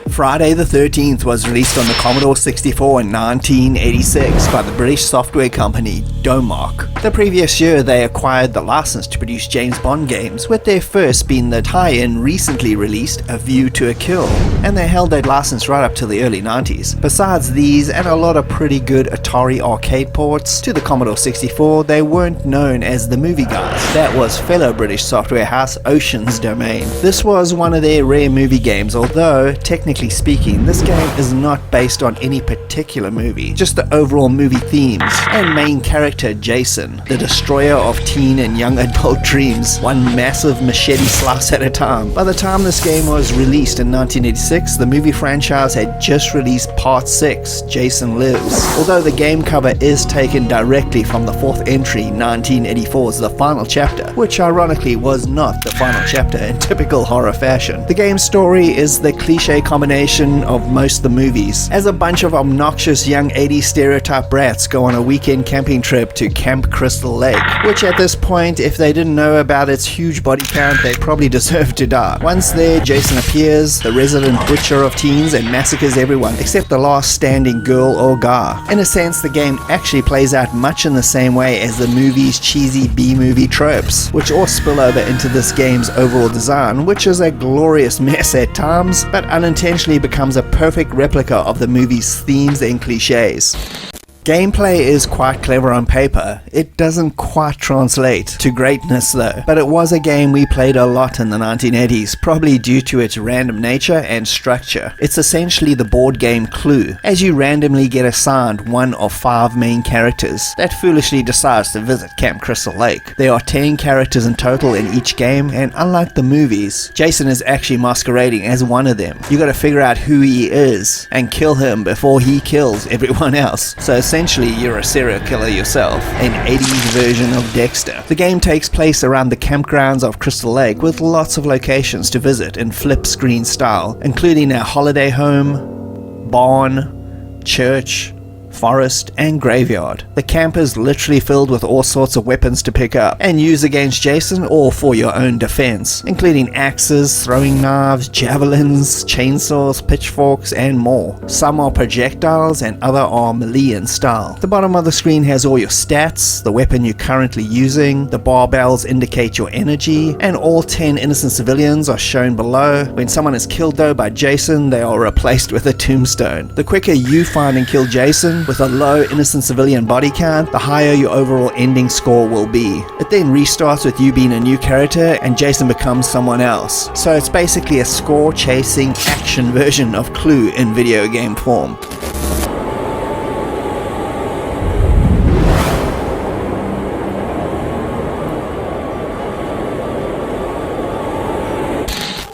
Friday the 13th was released on the Commodore 64 in 1986 by the British software company Domark. The previous year they acquired the license to produce James Bond games, with their first being the tie-in recently released A View to a Kill, and they held that license right up to the early 90s. Besides these and a lot of pretty good Atari arcade ports to the Commodore 64, they weren't known as the movie guys. That was fellow British software house Ocean's Domain. This was one of their rare movie games, although technically speaking, this game is not based on any particular movie, just the overall movie themes and main character Jason, the destroyer of teen and young adult dreams, one massive machete slice at a time. By the time this game was released in 1986, the movie franchise had just released Part 6, Jason Lives, although the game cover is taken directly from the fourth entry, 1984's The Final Chapter, which ironically was not the final chapter in typical horror fashion. The game's story is the cliche combination culmination of most of the movies, as a bunch of obnoxious young 80s stereotype brats go on a weekend camping trip to Camp Crystal Lake, which at this point, if they didn't know about its huge body count, they probably deserve to die. Once there, Jason appears, the resident butcher of teens, and massacres everyone except the last standing girl or guy. In a sense, the game actually plays out much in the same way as the movie's cheesy B-movie tropes, which all spill over into this game's overall design, which is a glorious mess at times, but unintentionally becomes a perfect replica of the movie's themes and cliches. Gameplay is quite clever on paper. It doesn't quite translate to greatness though, but it was a game we played a lot in the 1980s, probably due to its random nature and structure. It's essentially the board game Clue, as you randomly get assigned one of 5 main characters that foolishly decides to visit Camp Crystal Lake. There are 10 characters in total in each game, and unlike the movies, Jason is actually masquerading as one of them. You gotta figure out who he is and kill him before he kills everyone else. So essentially, you're a serial killer yourself, an 80s version of Dexter. The game takes place around the campgrounds of Crystal Lake with lots of locations to visit in flip screen style, including a holiday home, barn, church, forest, and graveyard. The camp is literally filled with all sorts of weapons to pick up and use against Jason or for your own defense, including axes, throwing knives, javelins, chainsaws, pitchforks, and more. Some are projectiles and other are melee in style. The bottom of the screen has all your stats, the weapon you're currently using, the barbells indicate your energy, and all 10 innocent civilians are shown below. When someone is killed though by Jason, they are replaced with a tombstone. The quicker you find and kill Jason, with a low innocent civilian body count, the higher your overall ending score will be. It then restarts with you being a new character and Jason becomes someone else. So it's basically a score-chasing action version of Clue in video game form.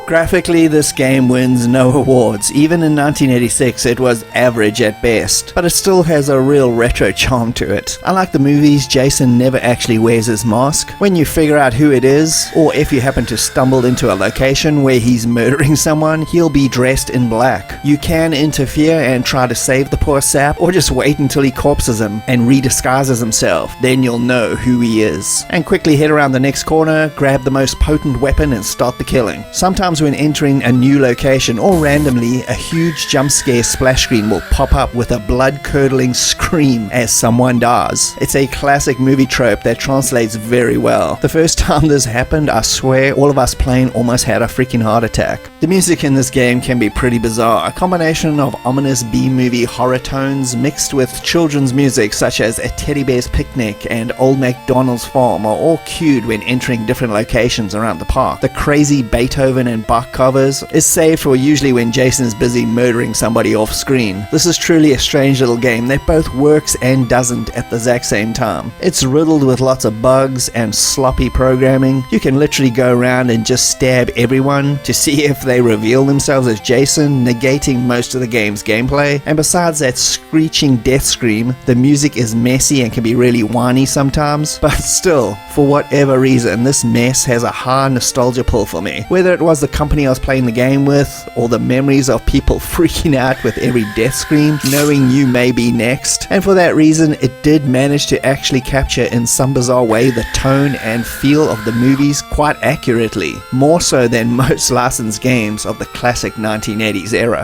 Graphically, this game wins no awards. Even in 1986, it was average at best, but it still has a real retro charm to it. Unlike the movies, Jason never actually wears his mask. When you figure out who it is, or if you happen to stumble into a location where he's murdering someone, he'll be dressed in black. You can interfere and try to save the poor sap, or just wait until he corpses him and redisguises himself. Then you'll know who he is. And quickly head around the next corner, grab the most potent weapon and start the killing. Sometimes when entering a new location or randomly, a huge jump scare splash screen will pop up with a blood-curdling scream as someone dies. It's a classic movie trope that translates very well. The first time this happened, I swear all of us playing almost had a freaking heart attack. The music in this game can be pretty bizarre, a combination of ominous B-movie horror tones mixed with children's music such as A Teddy Bear's Picnic and Old MacDonald's Farm are all cued when entering different locations around the park. The crazy Beethoven and Bach covers is saved for usually when Jason is busy murdering somebody off screen. This is truly a strange little game that both works and doesn't at the exact same time. It's riddled with lots of bugs and sloppy programming. You can literally go around and just stab everyone to see if they reveal themselves as Jason, negating most of the game's gameplay. And besides that screeching death scream, the music is messy and can be really whiny sometimes, but still, for whatever reason, this mess has a high nostalgia pull for me. Whether it was the company I was playing the game with, or the memories of people freaking out with every death scream, knowing you may be next. And for that reason, it did manage to actually capture in some bizarre way the tone and feel of the movies quite accurately, more so than most licensed games of the classic 1980s era.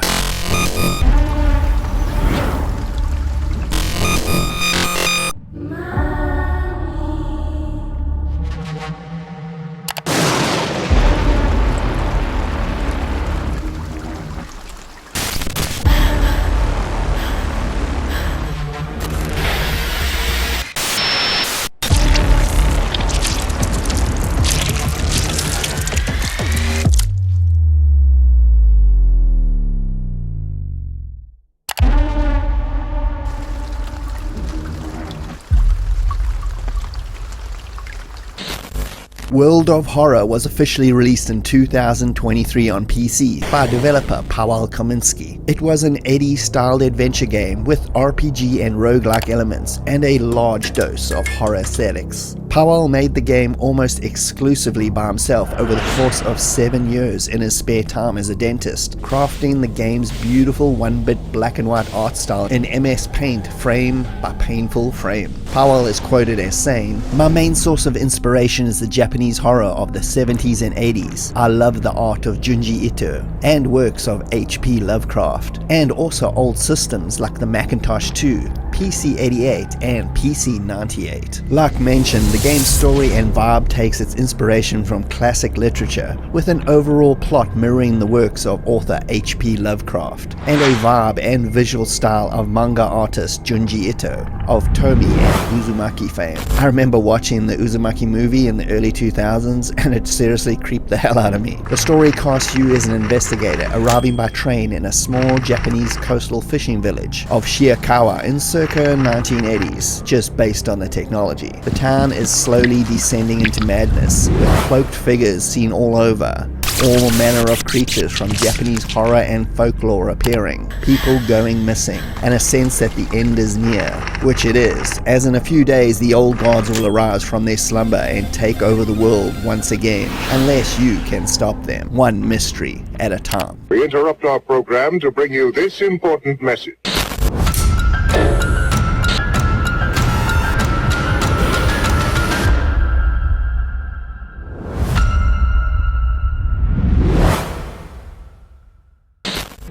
World of Horror was officially released in 2023 on PC by developer Paweł Kaminski. It was an 80s-styled adventure game with RPG and roguelike elements and a large dose of horror aesthetics. Paweł made the game almost exclusively by himself over the course of 7 years in his spare time as a dentist, crafting the game's beautiful 1-bit black and white art style in MS Paint frame by painful frame. Paweł is quoted as saying, "My main source of inspiration is the Japanese horror of the 70s and 80s. I love the art of Junji Ito and works of H.P. Lovecraft, and also old systems like the Macintosh 2, PC-88 and PC-98. Like mentioned, the game's story and vibe takes its inspiration from classic literature, with an overall plot mirroring the works of author H.P. Lovecraft, and a vibe and visual style of manga artist Junji Ito of Tomy and Uzumaki fame. I remember watching the Uzumaki movie in the early 2000s and it seriously creeped the hell out of me. The story casts you as an investigator arriving by train in a small Japanese coastal fishing village of Shiakawa in circa 1980s, just based on the technology. The town is slowly descending into madness, with cloaked figures seen all over, all manner of creatures from Japanese horror and folklore appearing, people going missing, and a sense that the end is near, which it is, as in a few days the old gods will arise from their slumber and take over the world once again, unless you can stop them, one mystery at a time." We interrupt our program to bring you this important message.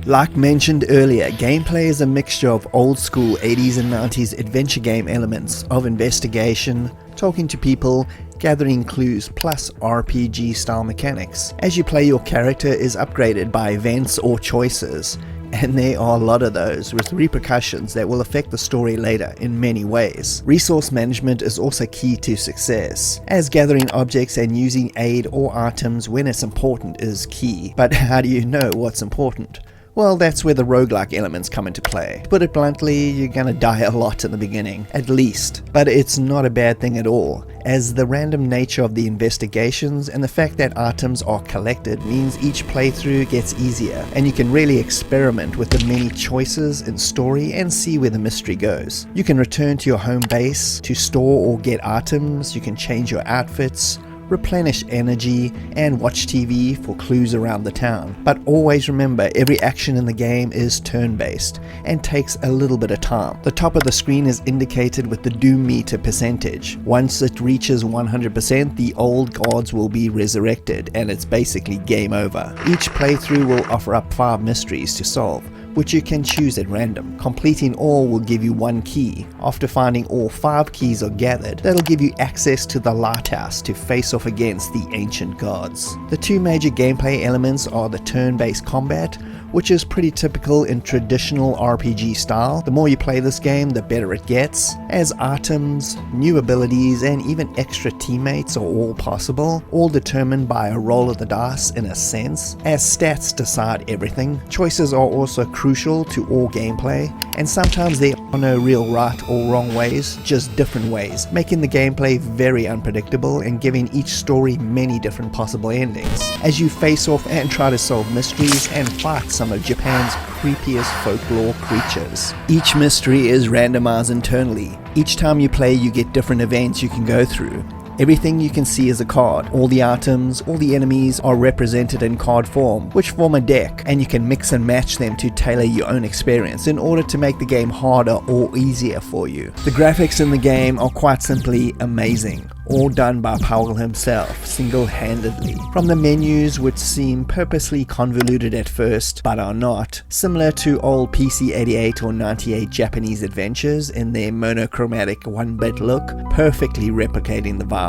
Like mentioned earlier, gameplay is a mixture of old school 80s and 90s adventure game elements of investigation, talking to people, gathering clues, plus RPG style mechanics. As you play, your character is upgraded by events or choices, and there are a lot of those, with repercussions that will affect the story later in many ways. Resource management is also key to success, as gathering objects and using aid or items when it's important is key. But how do you know what's important? Well, that's where the roguelike elements come into play. To put it bluntly, you're gonna die a lot in the beginning, at least. But it's not a bad thing at all, as the random nature of the investigations and the fact that items are collected means each playthrough gets easier, and you can really experiment with the many choices in story and see where the mystery goes. You can return to your home base to store or get items, you can change your outfits, replenish energy, and watch TV for clues around the town. But always remember, every action in the game is turn-based and takes a little bit of time. The top of the screen is indicated with the doom meter percentage. Once it reaches 100%, the old gods will be resurrected and it's basically game over. Each playthrough will offer up 5 mysteries to solve, which you can choose at random. Completing all will give you 1 key. After finding all 5 keys are gathered, that'll give you access to the lighthouse to face off against the ancient gods. The 2 major gameplay elements are the turn-based combat, which is pretty typical in traditional RPG style. The more you play this game, the better it gets, as items, new abilities, and even extra teammates are all possible, all determined by a roll of the dice in a sense, as stats decide everything. Choices are also crucial to all gameplay, and sometimes there are no real right or wrong ways, just different ways, making the gameplay very unpredictable and giving each story many different possible endings, as you face off and try to solve mysteries and fight some of Japan's creepiest folklore creatures. Each mystery is randomized internally. Each time you play, you get different events you can go through. Everything you can see is a card. All the items, all the enemies are represented in card form, which form a deck, and you can mix and match them to tailor your own experience in order to make the game harder or easier for you. The graphics in the game are quite simply amazing, all done by Paweł himself, single-handedly. From the menus, which seem purposely convoluted at first, but are not, similar to old PC-88 or 98 Japanese adventures in their monochromatic 1-bit look, perfectly replicating the vibe,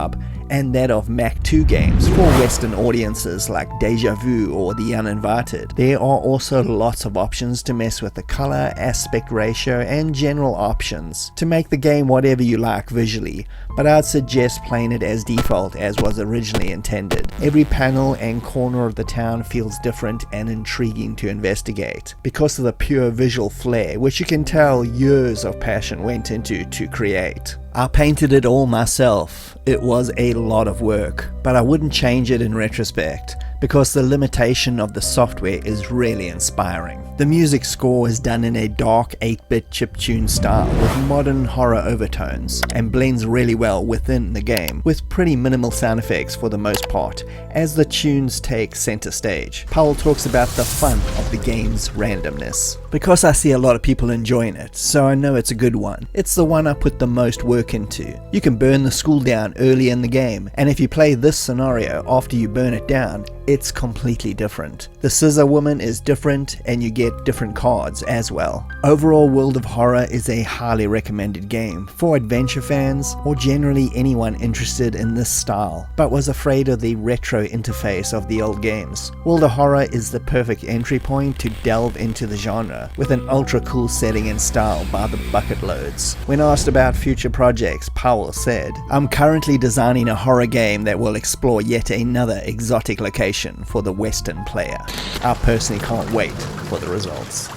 and that of Mac 2 games for Western audiences like Deja Vu or The Uninvited. There are also lots of options to mess with the color, aspect ratio, and general options to make the game whatever you like visually, but I'd suggest playing it as default as was originally intended. Every panel and corner of the town feels different and intriguing to investigate because of the pure visual flair, which you can tell years of passion went into to create. I painted it all myself. It was a lot of work, but I wouldn't change it in retrospect, because the limitation of the software is really inspiring. The music score is done in a dark 8-bit chiptune style with modern horror overtones and blends really well within the game, with pretty minimal sound effects for the most part, as the tunes take center stage. Powell talks about the fun of the game's randomness. Because I see a lot of people enjoying it, so I know it's a good one. It's the one I put the most work into. You can burn the school down early in the game, and if you play this scenario after you burn it down, it's completely different. The Scissor Woman is different, and you get different cards as well. Overall, World of Horror is a highly recommended game for adventure fans or generally anyone interested in this style, but was afraid of the retro interface of the old games. World of Horror is the perfect entry point to delve into the genre, with an ultra cool setting and style by the bucket loads. When asked about future projects, Powell said, "I'm currently designing a horror game that will explore yet another exotic location for the Western player. I personally can't wait for the results."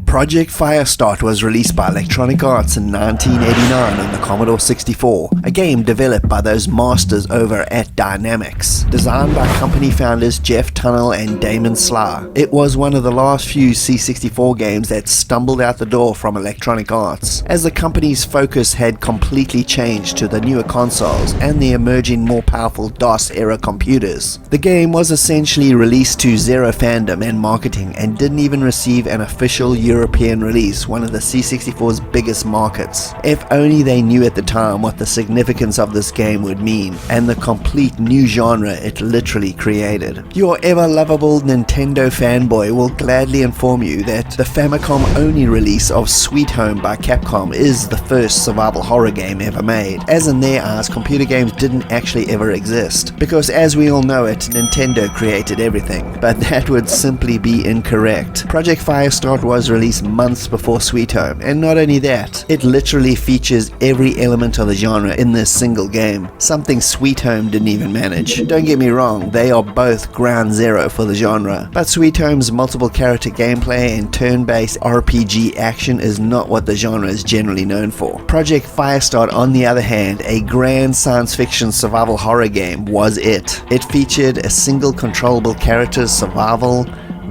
Project Firestart was released by Electronic Arts in 1989 on the Commodore 64, a game developed by those masters over at Dynamics. Designed by company founders Jeff Tunnell and Damon Sla, it was one of the last few C64 games that stumbled out the door from Electronic Arts, as the company's focus had completely changed to the newer consoles and the emerging more powerful DOS-era computers. The game was essentially released to zero fandom and marketing and didn't even receive an official European release, one of the C64's biggest markets. If only they knew at the time what the significance of this game would mean, and the complete new genre it literally created. Your ever-lovable Nintendo fanboy will gladly inform you that the Famicom-only release of Sweet Home by Capcom is the first survival horror game ever made, as in their eyes computer games didn't actually ever exist, because as we all know it, Nintendo created everything, but that would simply be incorrect. Project Firestart was released months before Sweet Home, and not only that, it literally features every element of the genre in this single game, something Sweet Home didn't even manage. Don't get me wrong, they are both ground zero for the genre, but Sweet Home's multiple character gameplay and turn-based RPG action is not what the genre is generally known for. Project Firestart, on the other hand, a grand science fiction survival horror game, was it. It featured a single controllable character's survival,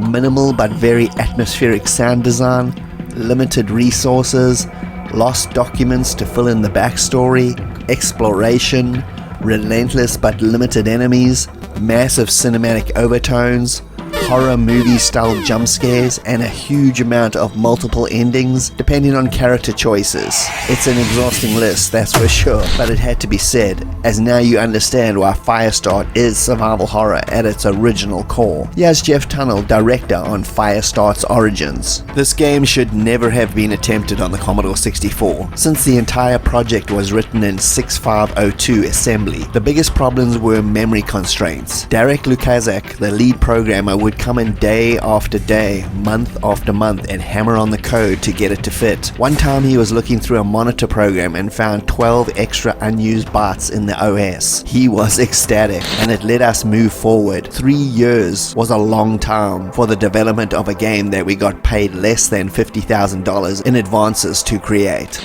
minimal but very atmospheric sound design, limited resources, lost documents to fill in the backstory, exploration, relentless but limited enemies, massive cinematic overtones, horror movie style jump scares, and a huge amount of multiple endings depending on character choices. It's an exhausting list, that's for sure, but it had to be said, as now you understand why Firestart is survival horror at its original core. Here's Jeff Tunnell, director on Firestart's origins. This game should never have been attempted on the Commodore 64, since the entire project was written in 6502 assembly. The biggest problems were memory constraints. Derek Lukaszak, the lead programmer, would come in day after day, month after month, and hammer on the code to get it to fit. One time he was looking through a monitor program and found 12 extra unused bytes in the OS. He was ecstatic, and it let us move forward. 3 years was a long time for the development of a game that we got paid less than $50,000 in advances to create.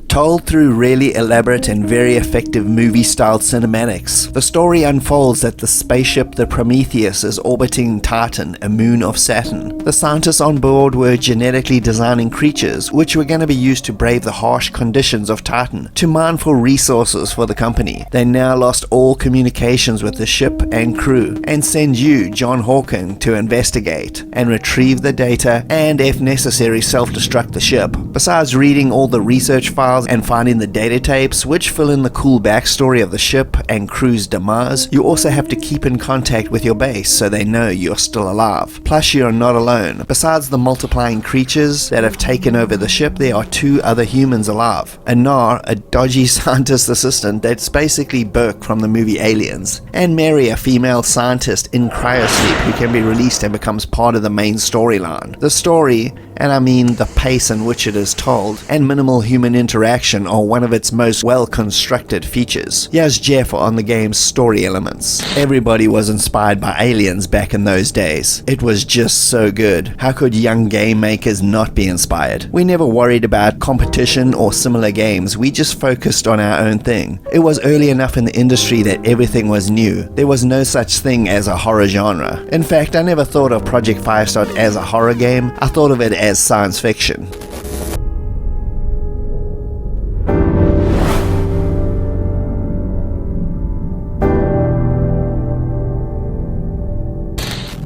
Told through really elaborate and very effective movie-styled cinematics, the story unfolds that the spaceship the Prometheus is orbiting Titan, a moon of Saturn. The scientists on board were genetically designing creatures which were going to be used to brave the harsh conditions of Titan, to mine for resources for the company. They now lost all communications with the ship and crew, and send you, John Hawken, to investigate and retrieve the data and, if necessary, self-destruct the ship. Besides reading all the research files files and finding the data tapes, which fill in the cool backstory of the ship and crew's demise, you also have to keep in contact with your base so they know you're still alive. Plus, you're not alone. Besides the multiplying creatures that have taken over the ship, there are 2 other humans alive. Anar, a dodgy scientist assistant that's basically Burke from the movie Aliens, and Mary, a female scientist in cryosleep who can be released and becomes part of the main storyline. The story, and I mean the pace in which it is told, and minimal human interaction are one of its most well-constructed features. Here's Jeff on the game's story elements. Everybody was inspired by Aliens back in those days. It was just so good. How could young game makers not be inspired? We never worried about competition or similar games, we just focused on our own thing. It was early enough in the industry that everything was new. There was no such thing as a horror genre. In fact, I never thought of Project Firestart as a horror game, I thought of it as science fiction.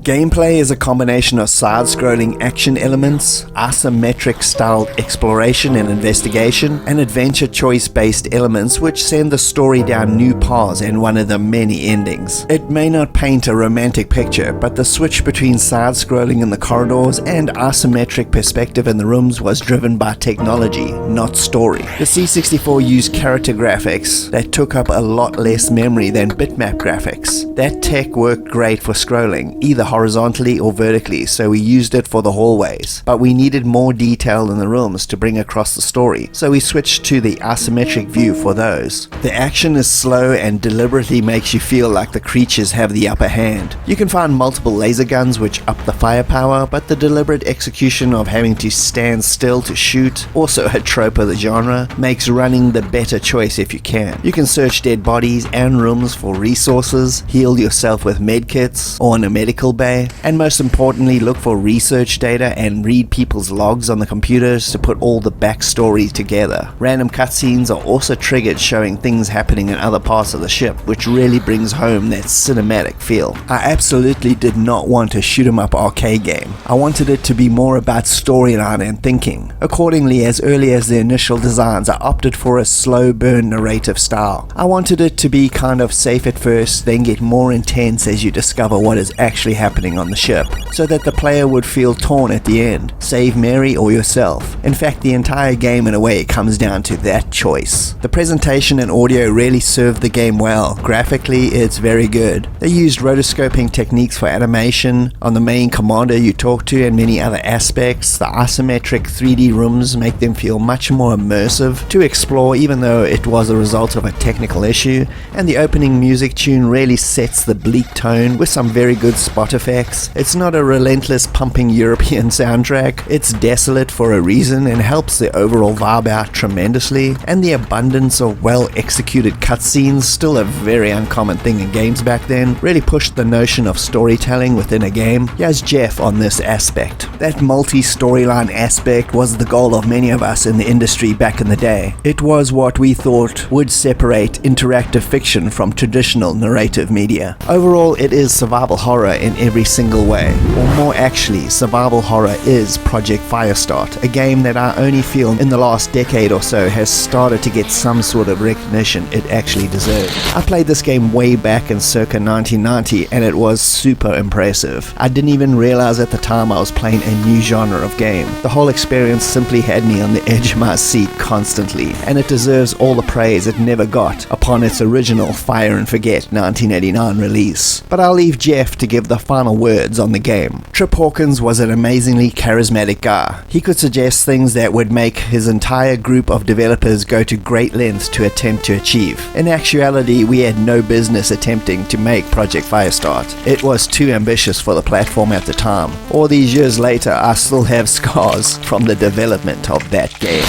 Gameplay is a combination of side-scrolling action elements, isometric-styled exploration and investigation, and adventure choice-based elements which send the story down new paths and one of the many endings. It may not paint a romantic picture, but the switch between side-scrolling in the corridors and isometric perspective in the rooms was driven by technology, not story. The C64 used character graphics that took up a lot less memory than bitmap graphics. That tech worked great for scrolling, either horizontally or vertically, so we used it for the hallways. But we needed more detail in the rooms to bring across the story, so we switched to the isometric view for those. The action is slow and deliberately makes you feel like the creatures have the upper hand. You can find multiple laser guns which up the firepower, but the deliberate execution of having to stand still to shoot, also a trope of the genre, makes running the better choice if you can. You can search dead bodies and rooms for resources, heal yourself with medkits or in a medical bay, and most importantly look for research data and read people's logs on the computers to put all the backstory together. Random cutscenes are also triggered showing things happening in other parts of the ship, which really brings home that cinematic feel. I absolutely did not want a shoot 'em up arcade game. I wanted it to be more about storyline and thinking. Accordingly, as early as the initial designs, I opted for a slow burn narrative style. I wanted it to be kind of safe at first, then get more intense as you discover what is actually happening on the ship, so that the player would feel torn at the end, save Mary or yourself. In fact, the entire game in a way comes down to that choice. The presentation and audio really served the game well. Graphically, it's very good. They used rotoscoping techniques for animation on the main commander you talk to and many other aspects. The isometric 3D rooms make them feel much more immersive to explore, even though it was a result of a technical issue, and the opening music tune really sets the bleak tone with some very good spot effects. It's not a relentless pumping European soundtrack, it's desolate for a reason and helps the overall vibe out tremendously, and the abundance of well executed cutscenes, still a very uncommon thing in games back then, really pushed the notion of storytelling within a game. Here's Jeff on this aspect. That multi-storyline aspect was the goal of many of us in the industry back in the day. It was what we thought would separate interactive fiction from traditional narrative media. Overall, it is survival horror in every single way, or more actually, survival horror is Project Firestart, a game that I only feel in the last decade or so has started to get some sort of recognition it actually deserved. I played this game way back in circa 1990 and it was super impressive. I didn't even realize at the time I was playing a new genre of game. The whole experience simply had me on the edge of my seat constantly, and it deserves all the praise it never got upon its original Fire and Forget 1989 release. But I'll leave Jeff to give the final words on the game. Trip Hawkins was an amazingly charismatic guy. He could suggest things that would make his entire group of developers go to great lengths to attempt to achieve. In actuality, we had no business attempting to make Project Firestart. It was too ambitious for the platform at the time. All these years later, I still have scars from the development of that game.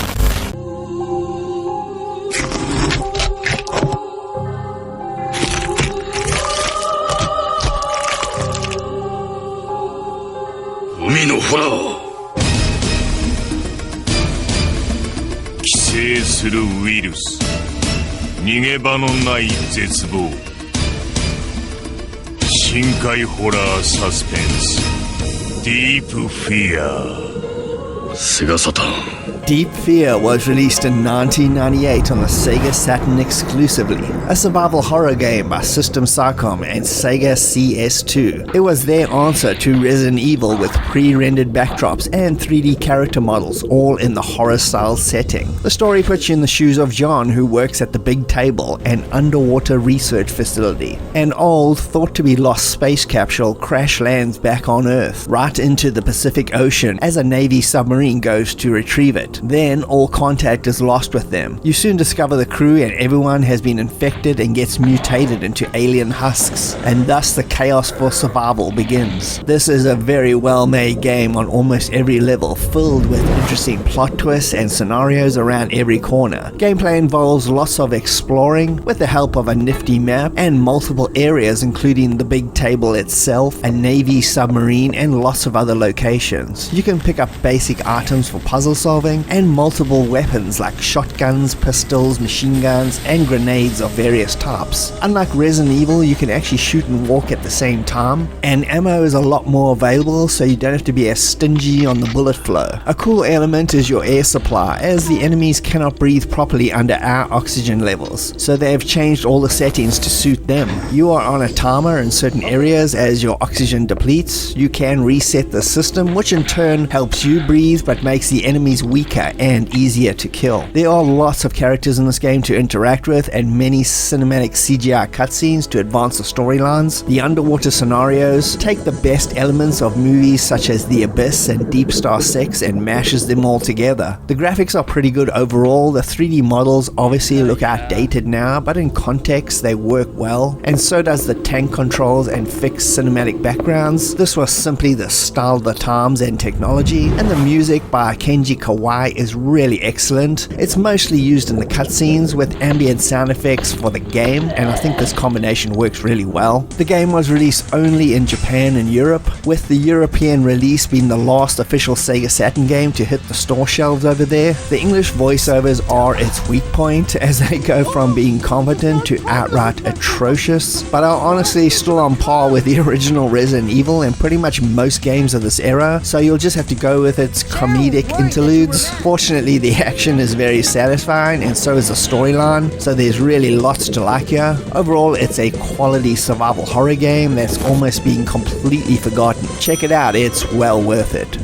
Sega Saturn Deep Fear was released in 1998 on the Sega Saturn exclusively, a survival horror game by System Psycom and Sega CS2. It was their answer to Resident Evil with pre-rendered backdrops and 3D character models, all in the horror-style setting. The story puts you in the shoes of John, who works at the Big Table, an underwater research facility. An old, thought to be lost space capsule crash lands back on Earth, right into the Pacific Ocean as a Navy submarine goes to retrieve it. Then all contact is lost with them. You soon discover the crew and everyone has been infected and gets mutated into alien husks, and thus the chaos for survival begins. This is a very well-made game on almost every level, filled with interesting plot twists and scenarios around every corner. Gameplay involves lots of exploring with the help of a nifty map and multiple areas including the Big Table itself, a Navy submarine, and lots of other locations. You can pick up basic items for puzzle solving and multiple weapons like shotguns, pistols, machine guns, and grenades of various types. Unlike Resident Evil, you can actually shoot and walk at the same time, and ammo is a lot more available, so you don't have to be as stingy on the bullet flow. A cool element is your air supply, as the enemies cannot breathe properly under our oxygen levels, so they have changed all the settings to suit them. You are on a timer in certain areas. As your oxygen depletes, you can reset the system, which in turn helps you breathe but makes the enemies weaker and easier to kill. There are lots of characters in this game to interact with and many cinematic CGI cutscenes to advance the storylines. The underwater scenarios take the best elements of movies such as The Abyss and Deep Star 6 and mashes them all together. The graphics are pretty good overall. The 3D models obviously look outdated now, but in context they work well, and so does the tank controls and fixed cinematic backgrounds. This was simply the style of the times and technology, and the music by Kenji Kawai is really excellent. It's mostly used in the cutscenes with ambient sound effects for the game, and I think this combination works really well. The game was released only in Japan and Europe, with the European release being the last official Sega Saturn game to hit the store shelves over there. The English voiceovers are its weak point, as they go from being competent to outright atrocious, but are honestly still on par with the original Resident Evil and pretty much most games of this era, so you'll just have to go with its comedic interludes. Fortunately, the action is very satisfying, and so is the storyline, so there's really lots to like here. Overall, it's a quality survival horror game that's almost being completely forgotten. Check it out, it's well worth it.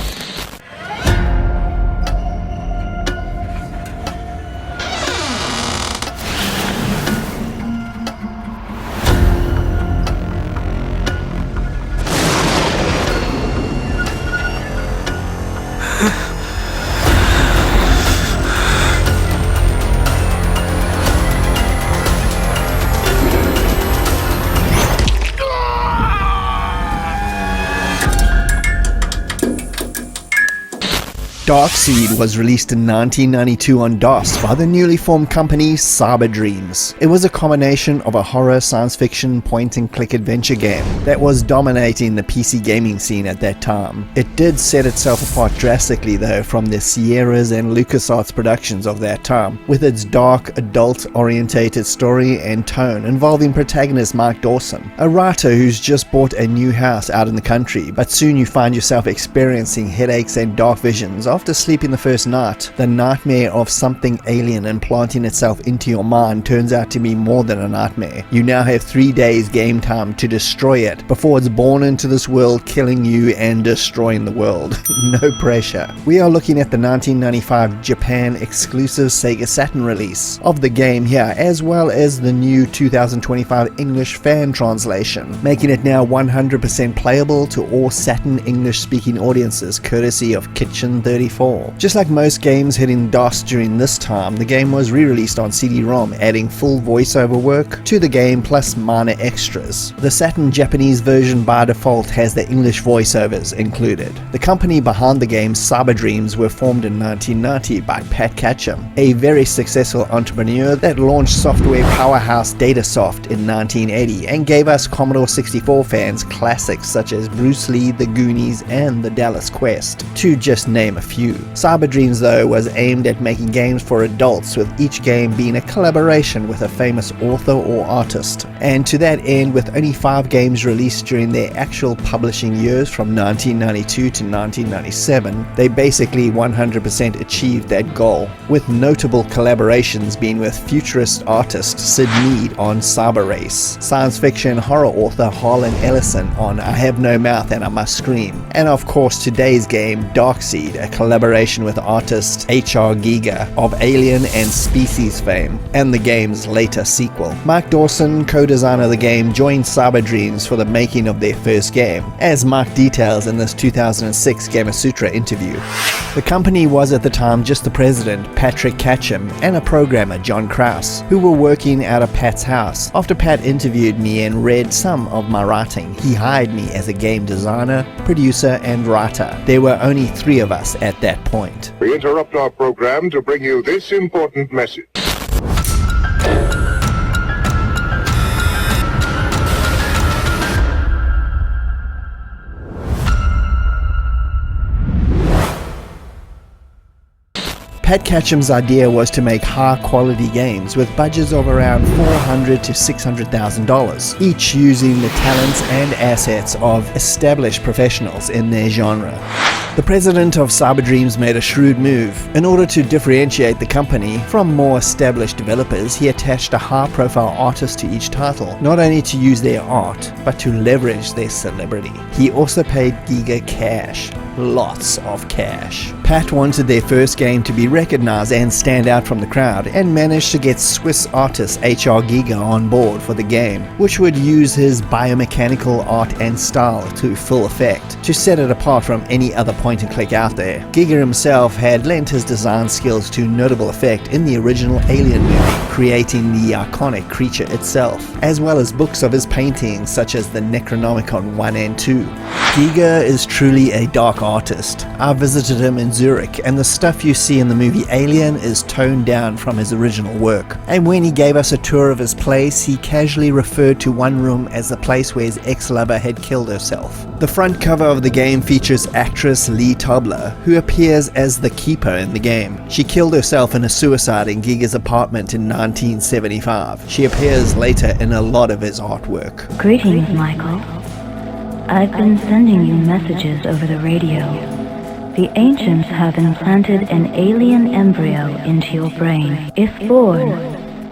Darkseed was released in 1992 on DOS by the newly formed company Cyber Dreams. It was a combination of a horror science fiction point-and-click adventure game that was dominating the PC gaming scene at that time. It did set itself apart drastically though from the Sierras and LucasArts productions of that time, with its dark, adult-orientated story and tone involving protagonist Mike Dawson, a writer who's just bought a new house out in the country, but soon you find yourself experiencing headaches and dark visions after sleeping the first night. The nightmare of something alien implanting itself into your mind turns out to be more than a nightmare. You now have 3 days game time to destroy it before it's born into this world, killing you and destroying the world. No pressure. We are looking at the 1995 Japan exclusive Sega Saturn release of the game here, as well as the new 2025 English fan translation, making it now 100% playable to all Saturn English speaking audiences courtesy of Kitchen 34. Just like most games hitting DOS during this time, the game was re-released on CD-ROM, adding full voiceover work to the game plus minor extras. The Saturn Japanese version by default has the English voiceovers included. The company behind the game, Cyber Dreams, were formed in 1990 by Pat Ketchum, a very successful entrepreneur that launched software powerhouse Datasoft in 1980 and gave us Commodore 64 fans classics such as Bruce Lee, The Goonies, and The Dallas Quest, to just name a few. few. Cyber Dreams, though, was aimed at making games for adults, with each game being a collaboration with a famous author or artist. And to that end, with only 5 games released during their actual publishing years from 1992 to 1997, they basically 100% achieved that goal, with notable collaborations being with futurist artist Sid Mead on Cyber Race, science fiction horror author Harlan Ellison on I Have No Mouth and I Must Scream, and of course today's game Darkseed, a collaboration with artist H.R. Giger of Alien and Species fame, and the game's later sequel. Mark Dawson, co-designer of the game, joined Cyber Dreams for the making of their first game, as Mark details in this 2006 Gamasutra interview. The company was at the time just the president, Patrick Catcham, and a programmer, John Krause, who were working out of Pat's house. After Pat interviewed me and read some of my writing, he hired me as a game designer, producer, and writer. There were only 3 of us at that point. We interrupt our program to bring you this important message. Pat Catcham's idea was to make high-quality games with budgets of around $400,000 to $600,000, each using the talents and assets of established professionals in their genre. The president of Cyber Dreams made a shrewd move. In order to differentiate the company from more established developers, he attached a high-profile artist to each title, not only to use their art, but to leverage their celebrity. He also paid Giga cash. Lots of cash. Pat wanted their first game to be recognized and stand out from the crowd, and managed to get Swiss artist H.R. Giger on board for the game, which would use his biomechanical art and style to full effect, to set it apart from any other point and click out there. Giger himself had lent his design skills to notable effect in the original Alien movie, creating the iconic creature itself, as well as books of his paintings such as the Necronomicon 1 and 2. Giger is truly a dark artist. I visited him in Zurich, and the stuff you see in the movie Alien is toned down from his original work. And when he gave us a tour of his place, he casually referred to one room as the place where his ex-lover had killed herself. The front cover of the game features actress Lee Tobler, who appears as the keeper in the game. She killed herself in a suicide in Giger's apartment in 1975. She appears later in a lot of his artwork. Greetings, Michael. I've been sending you messages over the radio. The ancients have implanted an alien embryo into your brain. If born,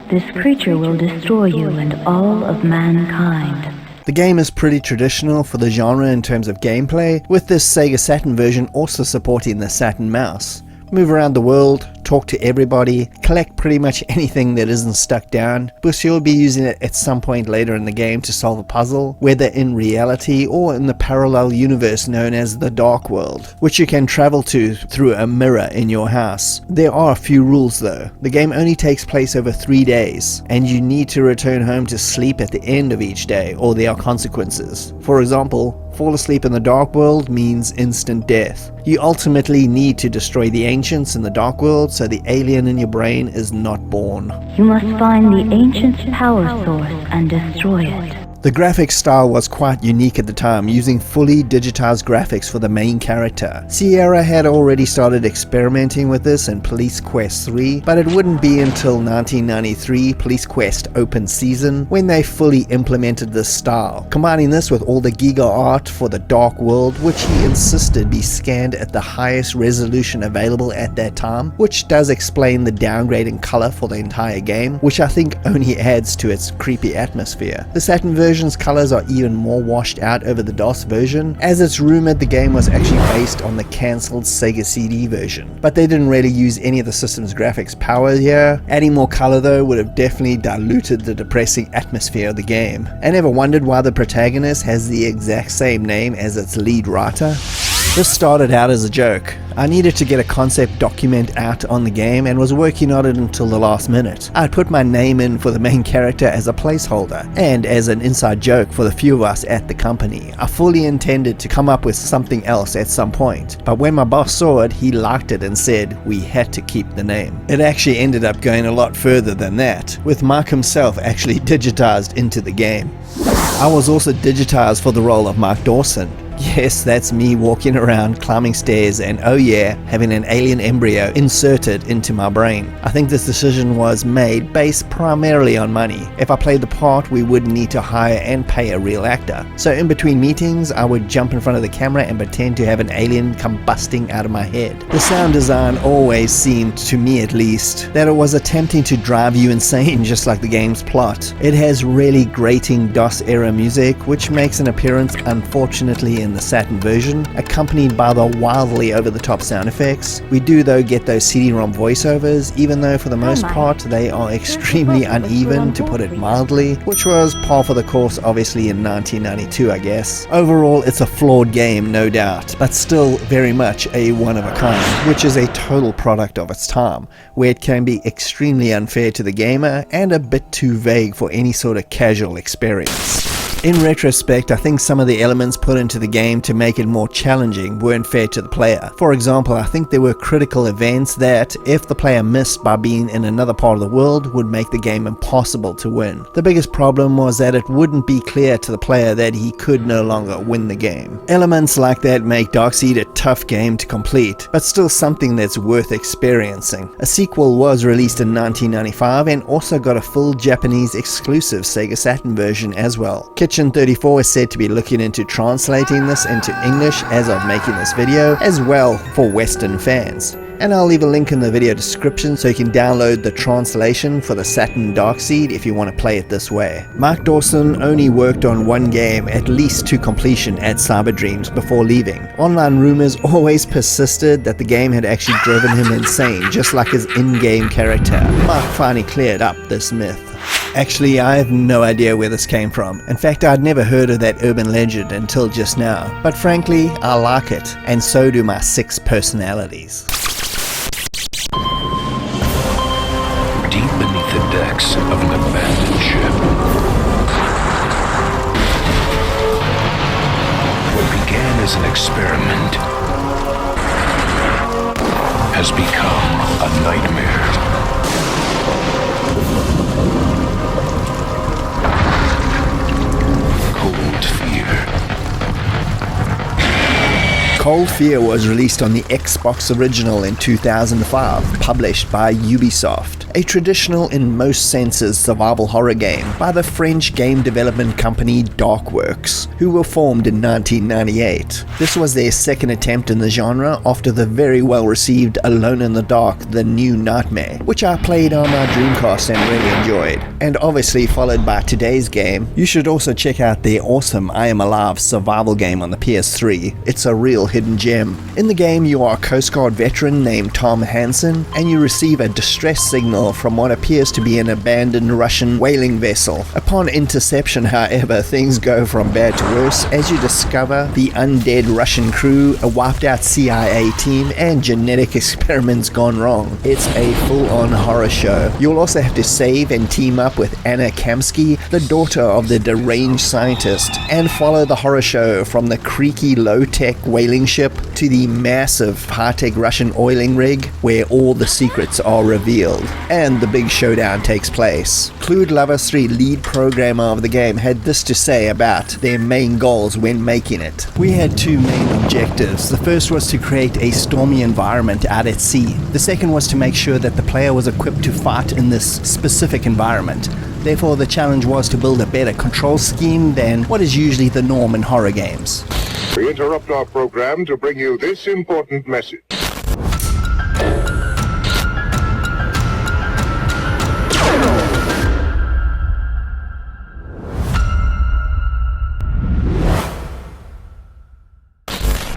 this creature will destroy you and all of mankind. The game is pretty traditional for the genre in terms of gameplay, with this Sega Saturn version also supporting the Saturn mouse. Move around the world, talk to everybody, collect pretty much anything that isn't stuck down, because you'll be using it at some point later in the game to solve a puzzle, whether in reality or in the parallel universe known as the Dark World, which you can travel to through a mirror in your house. There are a few rules though. The game only takes place over 3 days, and you need to return home to sleep at the end of each day, or there are consequences. For example, fall asleep in the Dark World means instant death. You ultimately need to destroy the ancients in the Dark World so the alien in your brain is not born. You must find the ancient's power source and destroy it. The graphics style was quite unique at the time, using fully digitized graphics for the main character. Sierra had already started experimenting with this in Police Quest 3, but it wouldn't be until 1993 Police Quest Open Season when they fully implemented this style, combining this with all the Giga art for the Dark World, which he insisted be scanned at the highest resolution available at that time, which does explain the downgrade in color for the entire game, which I think only adds to its creepy atmosphere. The Saturn version's colors are even more washed out over the DOS version, as it's rumored the game was actually based on the cancelled Sega CD version, but they didn't really use any of the system's graphics power here. Adding more color though would have definitely diluted the depressing atmosphere of the game. And ever wondered why the protagonist has the exact same name as its lead writer? This started out as a joke. I needed to get a concept document out on the game and was working on it until the last minute. I'd put my name in for the main character as a placeholder, and as an inside joke for the few of us at the company. I fully intended to come up with something else at some point, but when my boss saw it, he liked it and said we had to keep the name. It actually ended up going a lot further than that, with Mark himself actually digitized into the game. I was also digitized for the role of Mark Dawson. Yes, that's me walking around, climbing stairs, and oh yeah, having an alien embryo inserted into my brain. I think this decision was made based primarily on money. If I played the part, we would need to hire and pay a real actor. So in between meetings, I would jump in front of the camera and pretend to have an alien come busting out of my head. The sound design always seemed, to me at least, that it was attempting to drive you insane just like the game's plot. It has really grating DOS-era music, which makes an appearance unfortunately in the Saturn version, accompanied by the wildly over-the-top sound effects. We do though get those CD-ROM voiceovers, even though for the most part they are extremely uneven, to put it mildly, which was par for the course obviously in 1992 I guess. Overall it's a flawed game, no doubt, but still very much a one-of-a-kind, which is a total product of its time, where it can be extremely unfair to the gamer and a bit too vague for any sort of casual experience. In retrospect, I think some of the elements put into the game to make it more challenging weren't fair to the player. For example, I think there were critical events that, if the player missed by being in another part of the world, would make the game impossible to win. The biggest problem was that it wouldn't be clear to the player that he could no longer win the game. Elements like that make Darkseed a tough game to complete, but still something that's worth experiencing. A sequel was released in 1995 and also got a full Japanese exclusive Sega Saturn version as well. Kitchen 34 is said to be looking into translating this into English as of making this video, as well for Western fans. And I'll leave a link in the video description so you can download the translation for the Saturn Darkseed if you want to play it this way. Mark Dawson only worked on one game at least to completion at Cyberdreams before leaving. Online rumors always persisted that the game had actually driven him insane, just like his in-game character. Mark finally cleared up this myth. Actually, I have no idea where this came from. In fact, I'd never heard of that urban legend until just now. But frankly, I like it, and so do my 6 personalities. Deep beneath the decks of an abandoned ship, what began as an experiment has become a nightmare. Cold Fear was released on the Xbox Original in 2005, published by Ubisoft. A traditional in most senses survival horror game by the French game development company Darkworks, who were formed in 1998. This was their second attempt in the genre after the very well received Alone in the Dark: The New Nightmare, which I played on my Dreamcast and really enjoyed, and obviously followed by today's game. You should also check out their awesome I Am Alive survival game on the PS3. It's a real hidden gem. In the game you are a Coast Guard veteran named Tom Hansen, and you receive a distress signal from what appears to be an abandoned Russian whaling vessel. Upon interception, however, things go from bad to worse as you discover the undead Russian crew, a wiped out CIA team, and genetic experiments gone wrong. It's a full-on horror show. You'll also have to save and team up with Anna Kamsky, the daughter of the deranged scientist, and follow the horror show from the creaky low-tech whaling ship to the massive high-tech Russian oiling rig where all the secrets are revealed and the big showdown takes place. Clued Lovers 3 lead programmer of the game had this to say about their main goals when making it. We had 2 main objectives. The first was to create a stormy environment out at sea. The second was to make sure that the player was equipped to fight in this specific environment. Therefore, the challenge was to build a better control scheme than what is usually the norm in horror games. We interrupt our program to bring you this important message.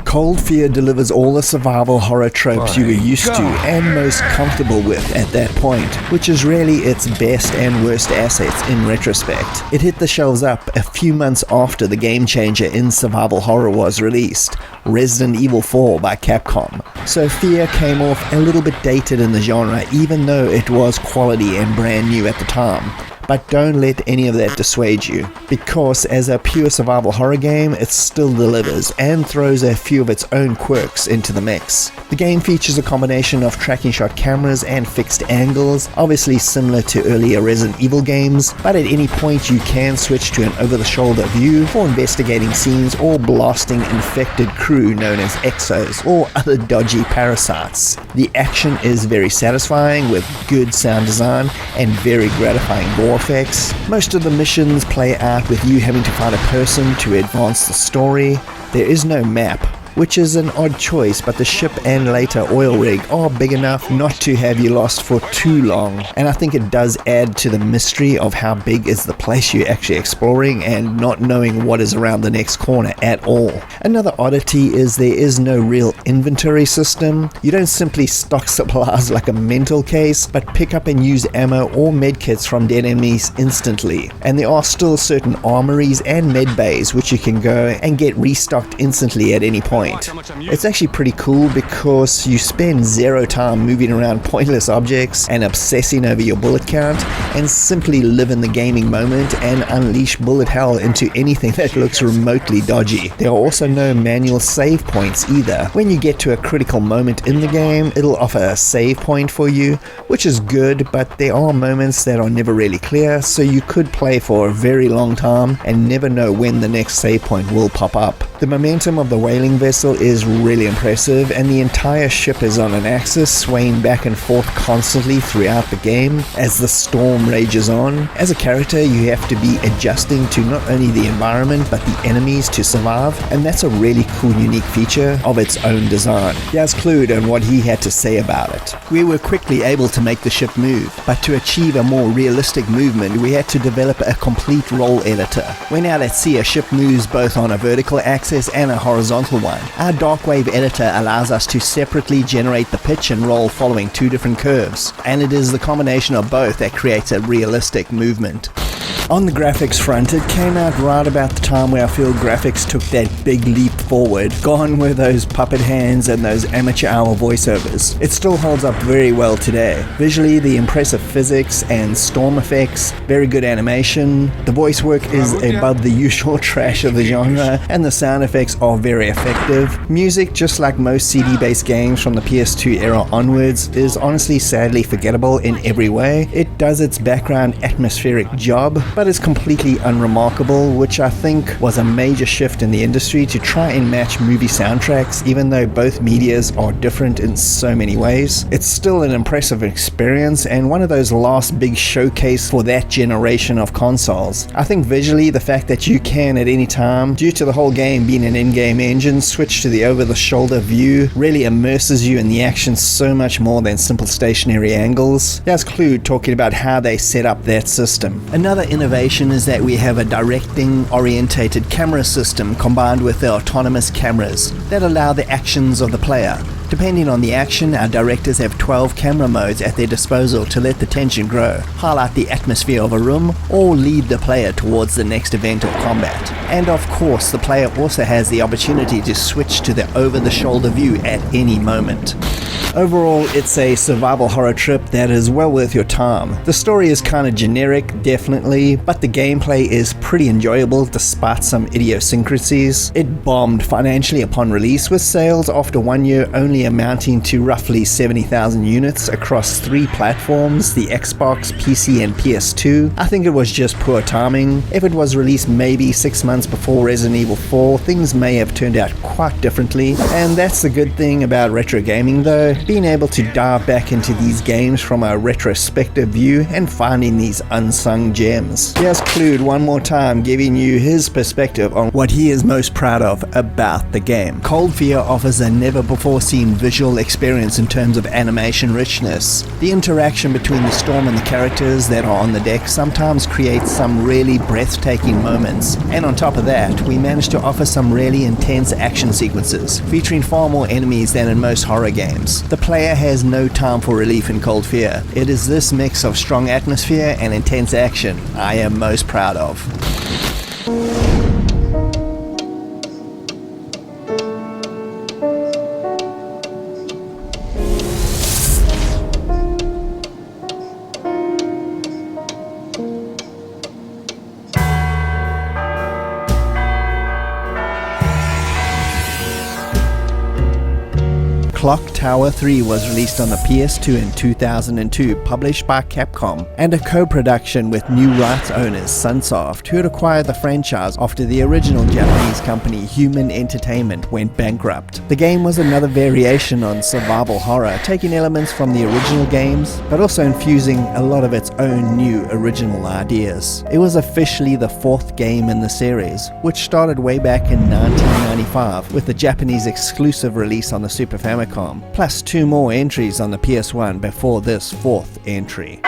Cold Fear delivers all the survival horror tropes you were used to and most comfortable with at that point, which is really its best and worst assets in retrospect. It hit the shelves up a few months after the game changer in survival horror was released, Resident Evil 4 by Capcom. So Fear came off a little bit dated in the genre, even though it was quality and brand new at the time. but don't let any of that dissuade you, because as a pure survival horror game, it still delivers and throws a few of its own quirks into the mix. The game features a combination of tracking shot cameras and fixed angles, obviously similar to earlier Resident Evil games, but at any point you can switch to an over-the-shoulder view for investigating scenes or blasting infected crew known as exos or other dodgy parasites. The action is very satisfying with good sound design and very gratifying gore effects. Most of the missions play out with you having to find a person to advance the story. There is no map, which is an odd choice, but the ship and later oil rig are big enough not to have you lost for too long, and I think it does add to the mystery of how big is the place you're actually exploring and not knowing what is around the next corner at all. Another oddity is there is no real inventory system. You don't simply stock supplies like a mental case, but pick up and use ammo or medkits from dead enemies instantly, and there are still certain armories and med bays which you can go and get restocked instantly at any point. It's actually pretty cool because you spend zero time moving around pointless objects and obsessing over your bullet count, and simply live in the gaming moment and unleash bullet hell into anything that looks remotely dodgy. There are also no manual save points either. When you get to a critical moment in the game, it'll offer a save point for you, which is good, but there are moments that are never really clear, so you could play for a very long time and never know when the next save point will pop up. The momentum of the whaling vessel is really impressive, and the entire ship is on an axis, swaying back and forth constantly throughout the game as the storm rages on. As a character, you have to be adjusting to not only the environment but the enemies to survive, and that's a really cool, unique feature of its own design. Here's Clued on what he had to say about it. We were quickly able to make the ship move, but to achieve a more realistic movement, we had to develop a complete roll editor. When out at sea, a ship moves both on a vertical axis and a horizontal one. Our Darkwave editor allows us to separately generate the pitch and roll following two different curves, and it is the combination of both that creates a realistic movement. On the graphics front, it came out right about the time where I feel graphics took that big leap forward. Gone were those puppet hands and those amateur hour voiceovers. It still holds up very well today. Visually, the impressive physics and storm effects, very good animation, the voice work is above the usual trash of the genre, and the sound effects are very effective. Music, just like most CD-based games from the PS2 era onwards, is honestly sadly forgettable in every way. It does its background atmospheric job, but is completely unremarkable, which I think was a major shift in the industry to try and match movie soundtracks, even though both medias are different in so many ways. It's still an impressive experience and one of those last big showcase for that generation of consoles. I think visually, the fact that you can at any time, due to the whole game being an in-game engine, switch to the over-the-shoulder view really immerses you in the action so much more than simple stationary angles. There's Clued talking about how they set up that system. Another innovation is that we have a directing-orientated camera system combined with the autonomous cameras that allow the actions of the player. Depending on the action, our directors have 12 camera modes at their disposal to let the tension grow, highlight the atmosphere of a room, or lead the player towards the next event or combat. And of course, the player also has the opportunity to switch to the over-the-shoulder view at any moment. Overall, it's a survival horror trip that is well worth your time. The story is kind of generic, definitely, but the gameplay is pretty enjoyable despite some idiosyncrasies. It bombed financially upon release, with sales after 1 year only amounting to roughly 70,000 units across 3 platforms, the Xbox, PC and PS2. I think it was just poor timing. If it was released maybe 6 months before Resident Evil 4, things may have turned out quite differently, and that's the good thing about retro gaming though, being able to dive back into these games from a retrospective view and finding these unsung gems. Here's Clued one more time, giving you his perspective on what he is most proud of about the game. Cold Fear offers a never before seen visual experience in terms of animation richness. The interaction between the storm and the characters that are on the deck sometimes creates some really breathtaking moments, and on top of that, we managed to offer some really intense action sequences, featuring far more enemies than in most horror games. The player has no time for relief in Cold Fear. It is this mix of strong atmosphere and intense action I am most proud of. Clock Tower 3 was released on the PS2 in 2002, published by Capcom, and a co-production with new rights owners Sunsoft, who had acquired the franchise after the original Japanese company Human Entertainment went bankrupt. The game was another variation on survival horror, taking elements from the original games, but also infusing a lot of its own new original ideas. It was officially the fourth game in the series, which started way back in 1995 with the Japanese exclusive release on the Super Famicom, plus 2 more entries on the PS1 before this fourth entry.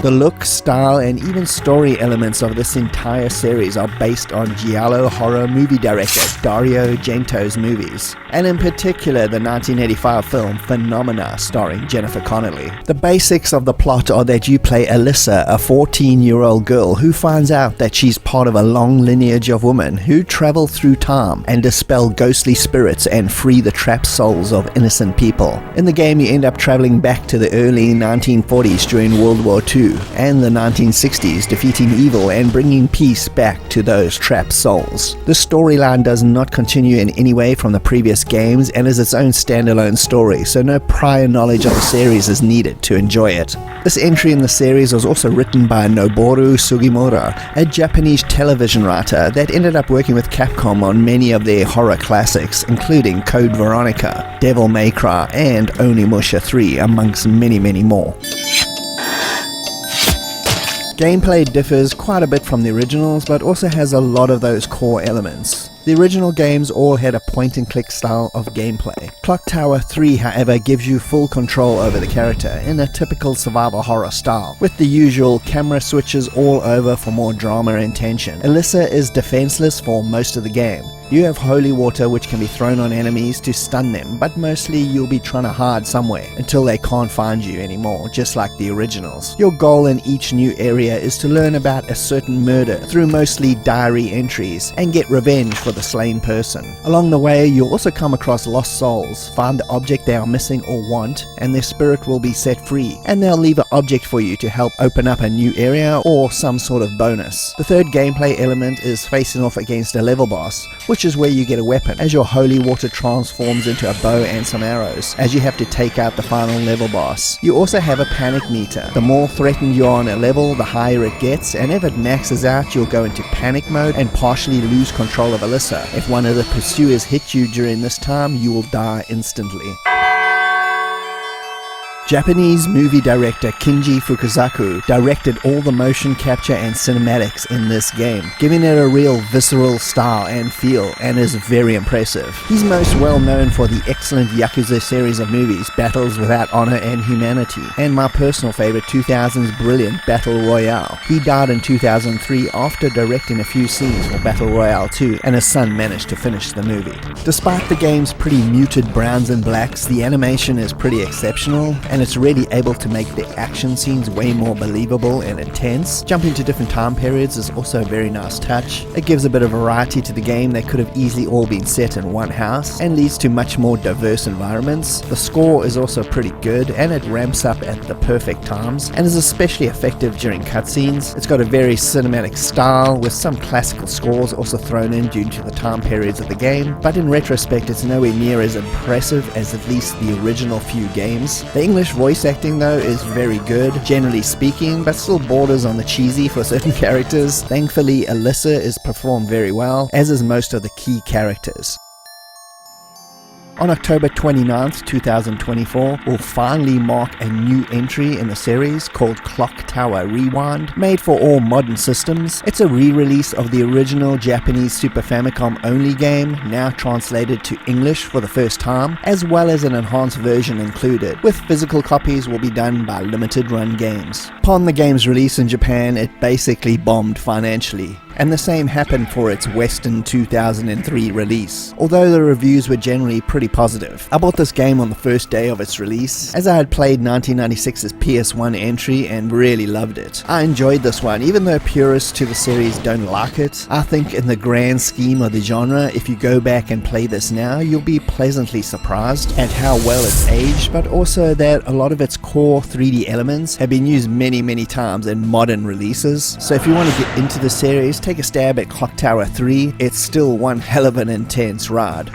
The look, style, and even story elements of this entire series are based on giallo horror movie director Dario Argento's movies, and in particular the 1985 film Phenomena starring Jennifer Connelly. The basics of the plot are that you play Alyssa, a 14-year-old girl who finds out that she's part of a long lineage of women who travel through time and dispel ghostly spirits and free the trapped souls of innocent people. In the game, you end up traveling back to the early 1940s during World War II and the 1960s, defeating evil and bringing peace back to those trapped souls. The storyline does not continue in any way from the previous games and is its own standalone story, so no prior knowledge of the series is needed to enjoy it. This entry in the series was also written by Noboru Sugimura, a Japanese television writer that ended up working with Capcom on many of their horror classics, including Code Veronica, Devil May Cry, and Onimusha 3, amongst many more. Gameplay differs quite a bit from the originals, but also has a lot of those core elements. The original games all had a point-and-click style of gameplay. Clock Tower 3, however, gives you full control over the character in a typical survival horror style, with the usual camera switches all over for more drama and tension. Alyssa is defenseless for most of the game. You have holy water which can be thrown on enemies to stun them, but mostly you'll be trying to hide somewhere until they can't find you anymore, just like the originals. Your goal in each new area is to learn about a certain murder through mostly diary entries and get revenge for the slain person. Along the way, you'll also come across lost souls, find the object they are missing or want, and their spirit will be set free, and they'll leave an object for you to help open up a new area or some sort of bonus. The third gameplay element is facing off against a level boss, which is where you get a weapon, as your holy water transforms into a bow and some arrows, as you have to take out the final level boss. You also have a panic meter. The more threatened you are on a level, the higher it gets, and if it maxes out, you'll go into panic mode and partially lose control of Alyssa. If one of the pursuers hits you during this time, you will die instantly. Japanese movie director Kinji Fukasaku directed all the motion capture and cinematics in this game, giving it a real visceral style and feel, and is very impressive. He's most well known for the excellent Yakuza series of movies, Battles Without Honor and Humanity, and my personal favorite 2000's brilliant Battle Royale. He died in 2003 after directing a few scenes for Battle Royale 2, and his son managed to finish the movie. Despite the game's pretty muted browns and blacks, the animation is pretty exceptional, and it's really able to make the action scenes way more believable and intense. Jumping to different time periods is also a very nice touch. It gives a bit of variety to the game that could have easily all been set in one house, and leads to much more diverse environments. The score is also pretty good, and it ramps up at the perfect times, and is especially effective during cutscenes. It's got a very cinematic style, with some classical scores also thrown in due to the time periods of the game, but in retrospect it's nowhere near as impressive as at least the original few games. The English voice acting though is very good, generally speaking, but still borders on the cheesy for certain characters. Thankfully, Alyssa is performed very well, as is most of the key characters. On October 29th, 2024, will finally mark a new entry in the series called Clock Tower Rewind. Made for all modern systems, it's a re-release of the original Japanese Super Famicom only game, now translated to English for the first time, as well as an enhanced version included, with physical copies will be done by Limited Run Games. Upon the game's release in Japan, it basically bombed financially, and the same happened for its Western 2003 release, although the reviews were generally pretty positive. I bought this game on the first day of its release, as I had played 1996's PS1 entry and really loved it. I enjoyed this one, even though purists to the series don't like it. I think in the grand scheme of the genre, if you go back and play this now, you'll be pleasantly surprised at how well it's aged, but also that a lot of its core 3D elements have been used many times in modern releases. So if you want to get into the series, take a stab at Clock Tower 3. It's still one hell of an intense ride.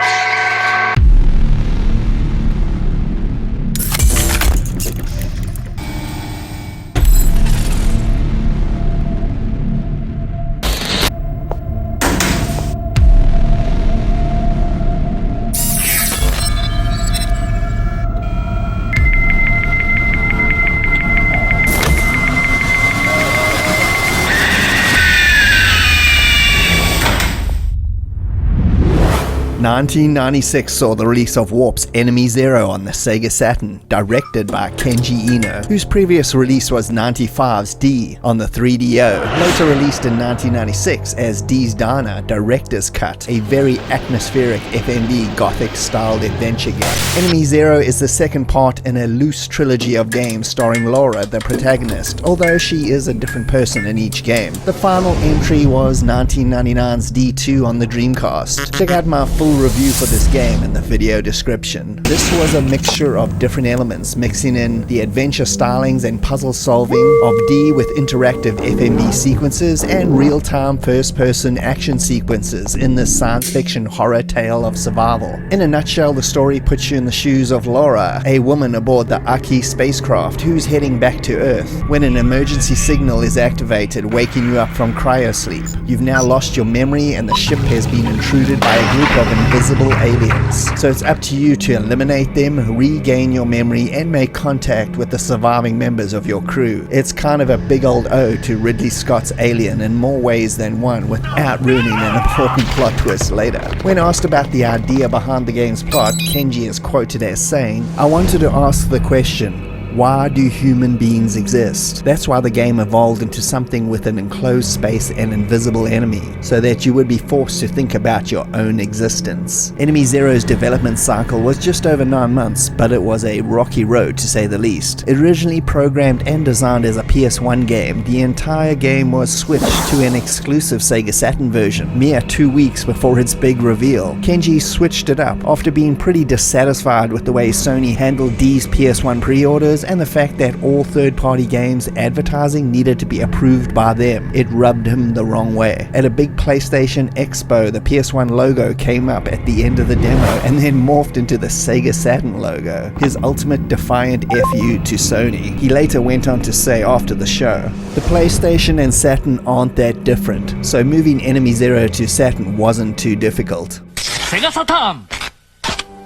1996 saw the release of Warp's Enemy Zero on the Sega Saturn, directed by Kenji Eno, whose previous release was 95's D on the 3DO, later released in 1996 as D's Dino Director's Cut, a very atmospheric FMV Gothic-styled adventure game. Enemy Zero is the second part in a loose trilogy of games starring Laura, the protagonist, although she is a different person in each game. The final entry was 1999's D2 on the Dreamcast. Check out my full review for this game in the video description. This was a mixture of different elements, mixing in the adventure stylings and puzzle solving of D with interactive FMV sequences and real-time first-person action sequences in this science fiction horror tale of survival. In a nutshell, the story puts you in the shoes of Laura, a woman aboard the Aki spacecraft who's heading back to Earth when an emergency signal is activated, waking you up from cryosleep. You've now lost your memory and the ship has been intruded by a group of invisible aliens. So it's up to you to eliminate them, regain your memory, and make contact with the surviving members of your crew. It's kind of a big old ode to Ridley Scott's Alien in more ways than one, without ruining an important plot twist later. When asked about the idea behind the game's plot, Kenji is quoted as saying, "I wanted to ask the question, why do human beings exist? That's why the game evolved into something with an enclosed space and invisible enemy, so that you would be forced to think about your own existence." Enemy Zero's development cycle was just over 9 months, but it was a rocky road to say the least. Originally programmed and designed as a PS1 game, the entire game was switched to an exclusive Sega Saturn version mere 2 weeks before its big reveal. Kenji switched it up after being pretty dissatisfied with the way Sony handled D's PS1 pre-orders and the fact that all third-party games advertising needed to be approved by them. It rubbed him the wrong way. At a big PlayStation Expo, the PS1 logo came up at the end of the demo and then morphed into the Sega Saturn logo, his ultimate defiant FU to Sony. He later went on to say after the show, "The PlayStation and Saturn aren't that different, so moving Enemy Zero to Saturn wasn't too difficult."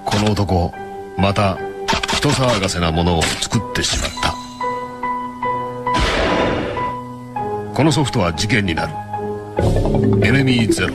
この男また人騒がせなものを作ってしまった。このソフトは事件になる。エネミーゼロ。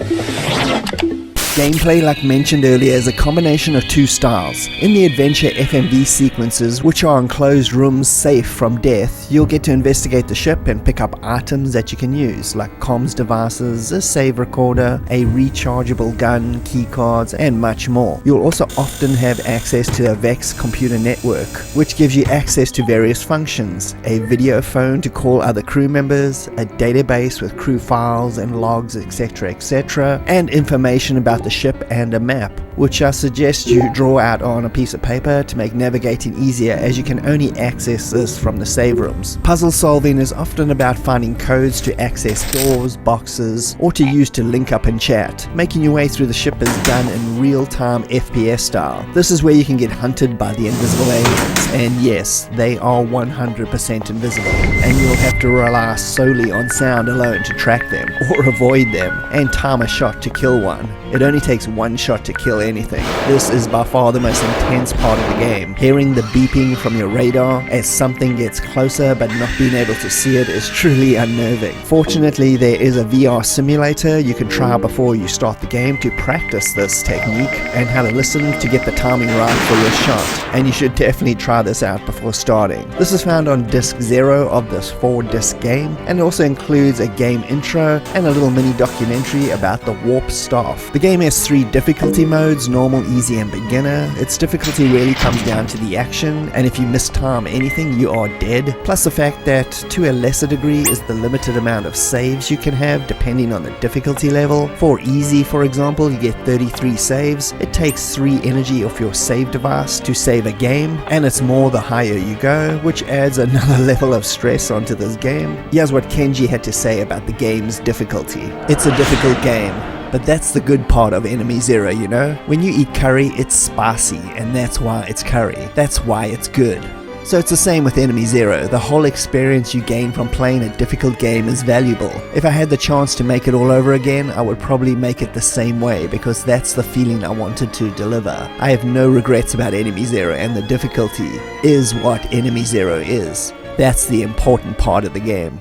Gameplay, like mentioned earlier, is a combination of two styles. In the adventure FMV sequences, which are enclosed rooms safe from death, you'll get to investigate the ship and pick up items that you can use, like comms devices, a save recorder, a rechargeable gun, keycards, and much more. You'll also often have access to a VEX computer network, which gives you access to various functions, a video phone to call other crew members, a database with crew files and logs, etc., and information about the ship and a map, which I suggest you draw out on a piece of paper to make navigating easier, as you can only access this from the save rooms. Puzzle solving is often about finding codes to access doors, boxes, or to use to link up and chat. Making your way through the ship is done in real-time FPS style. This is where you can get hunted by the invisible aliens, and yes, they are 100% invisible, and you'll have to rely solely on sound alone to track them, or avoid them, and time a shot to kill one. It only takes one shot to kill anything. This is by far the most intense part of the game. Hearing the beeping from your radar as something gets closer but not being able to see it is truly unnerving. Fortunately, there is a VR simulator you can try before you start the game to practice this technique and how to listen to get the timing right for your shot, and you should definitely try this out before starting. This is found on disc 0 of this 4-disc game, and it also includes a game intro and a little mini documentary about the Warp staff. The game has 3 difficulty modes, normal, easy, and beginner. Its difficulty really comes down to the action, and if you mistime anything, you are dead. Plus the fact that, to a lesser degree, is the limited amount of saves you can have depending on the difficulty level. For easy, for example, you get 33 saves. It takes 3 energy off your save device to save a game, and it's more the higher you go, which adds another level of stress onto this game. Here's what Kenji had to say about the game's difficulty. "It's a difficult game, but that's the good part of Enemy Zero, you know? When you eat curry, it's spicy, and that's why it's curry. That's why it's good." So it's the same with Enemy Zero. The whole experience you gain from playing a difficult game is valuable. If I had the chance to make it all over again, I would probably make it the same way, because that's the feeling I wanted to deliver. I have no regrets about Enemy Zero, and the difficulty is what Enemy Zero is. That's the important part of the game.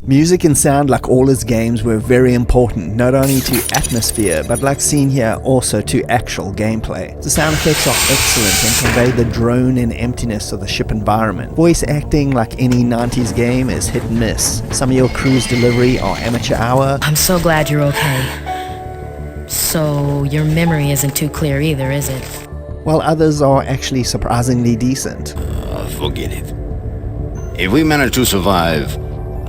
Music and sound, like all his games, were very important, not only to atmosphere, but like seen here, also to actual gameplay. The sound effects are excellent and convey the drone and emptiness of the ship environment. Voice acting, like any 90s game, is hit and miss. Some of your crew's delivery are amateur hour. I'm so glad you're okay. So, your memory isn't too clear either, is it? While others are actually surprisingly decent. Forget it. If we manage to survive,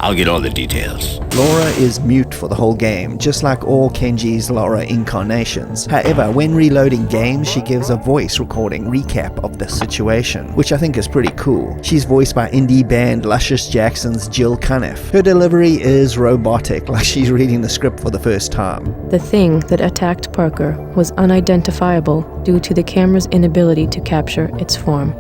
I'll get all the details. Laura is mute for the whole game, just like all Kenji's Laura incarnations. However, when reloading games, she gives a voice recording recap of the situation, which I think is pretty cool. She's voiced by indie band Luscious Jackson's Jill Cuniff. Her delivery is robotic, like she's reading the script for the first time. The thing that attacked Parker was unidentifiable due to the camera's inability to capture its form.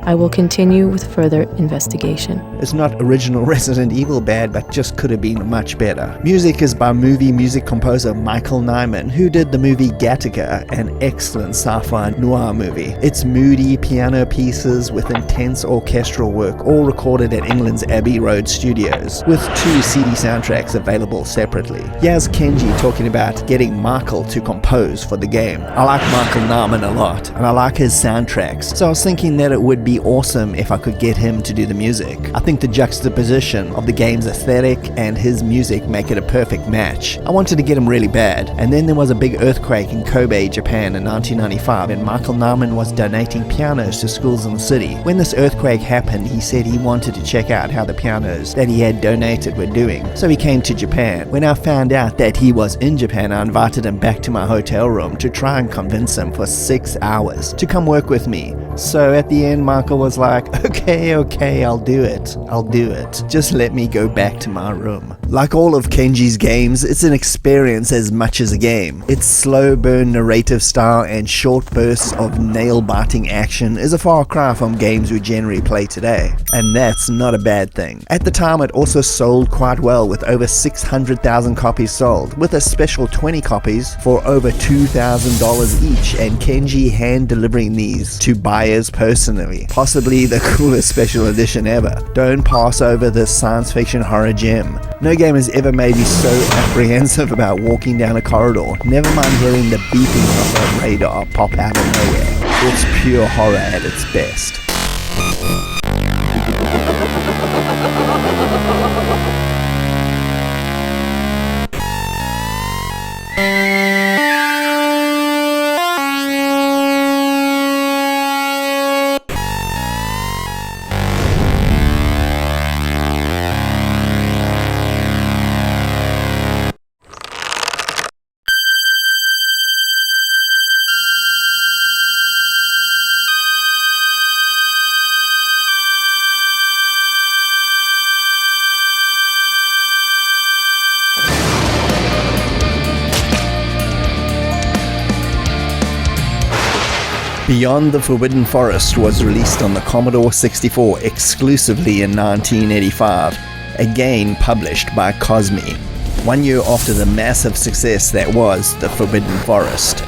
I will continue with further investigation. It's not original Resident Evil bad, but just could have been much better. Music is by movie music composer Michael Nyman, who did the movie Gattaca, an excellent sci-fi noir movie. It's moody piano pieces with intense orchestral work, all recorded at England's Abbey Road Studios, with 2 CD soundtracks available separately. Here's Kenji talking about getting Michael to compose for the game. I like Michael Nyman a lot, and I like his soundtracks, so I was thinking that it would be awesome if I could get him to do the music. I think the juxtaposition of the game's aesthetic and his music make it a perfect match. I wanted to get him really bad, and then there was a big earthquake in Kobe, Japan in 1995, and Michael Nyman was donating pianos to schools in the city. When this earthquake happened, he said he wanted to check out how the pianos that he had donated were doing, so he came to Japan. When I found out that he was in Japan, I invited him back to my hotel room to try and convince him for 6 hours to come work with me. So at the end, Michael was like, okay, I'll do it. Just let me go back to my room. Like all of Kenji's games, it's an experience as much as a game. Its slow burn narrative style and short bursts of nail-biting action is a far cry from games we generally play today. And that's not a bad thing. At the time, it also sold quite well, with over 600,000 copies sold, with a special 20 copies for over $2,000 each, and Kenji hand delivering these to buyers personally. Possibly the coolest special edition ever. Don't pass over this science fiction horror gem. No game has ever made me so apprehensive about walking down a corridor, never mind hearing the beeping of a radar pop out of nowhere. It's pure horror at its best. Beyond the Forbidden Forest was released on the Commodore 64 exclusively in 1985, again published by Cosmi, 1 year after the massive success that was the Forbidden Forest.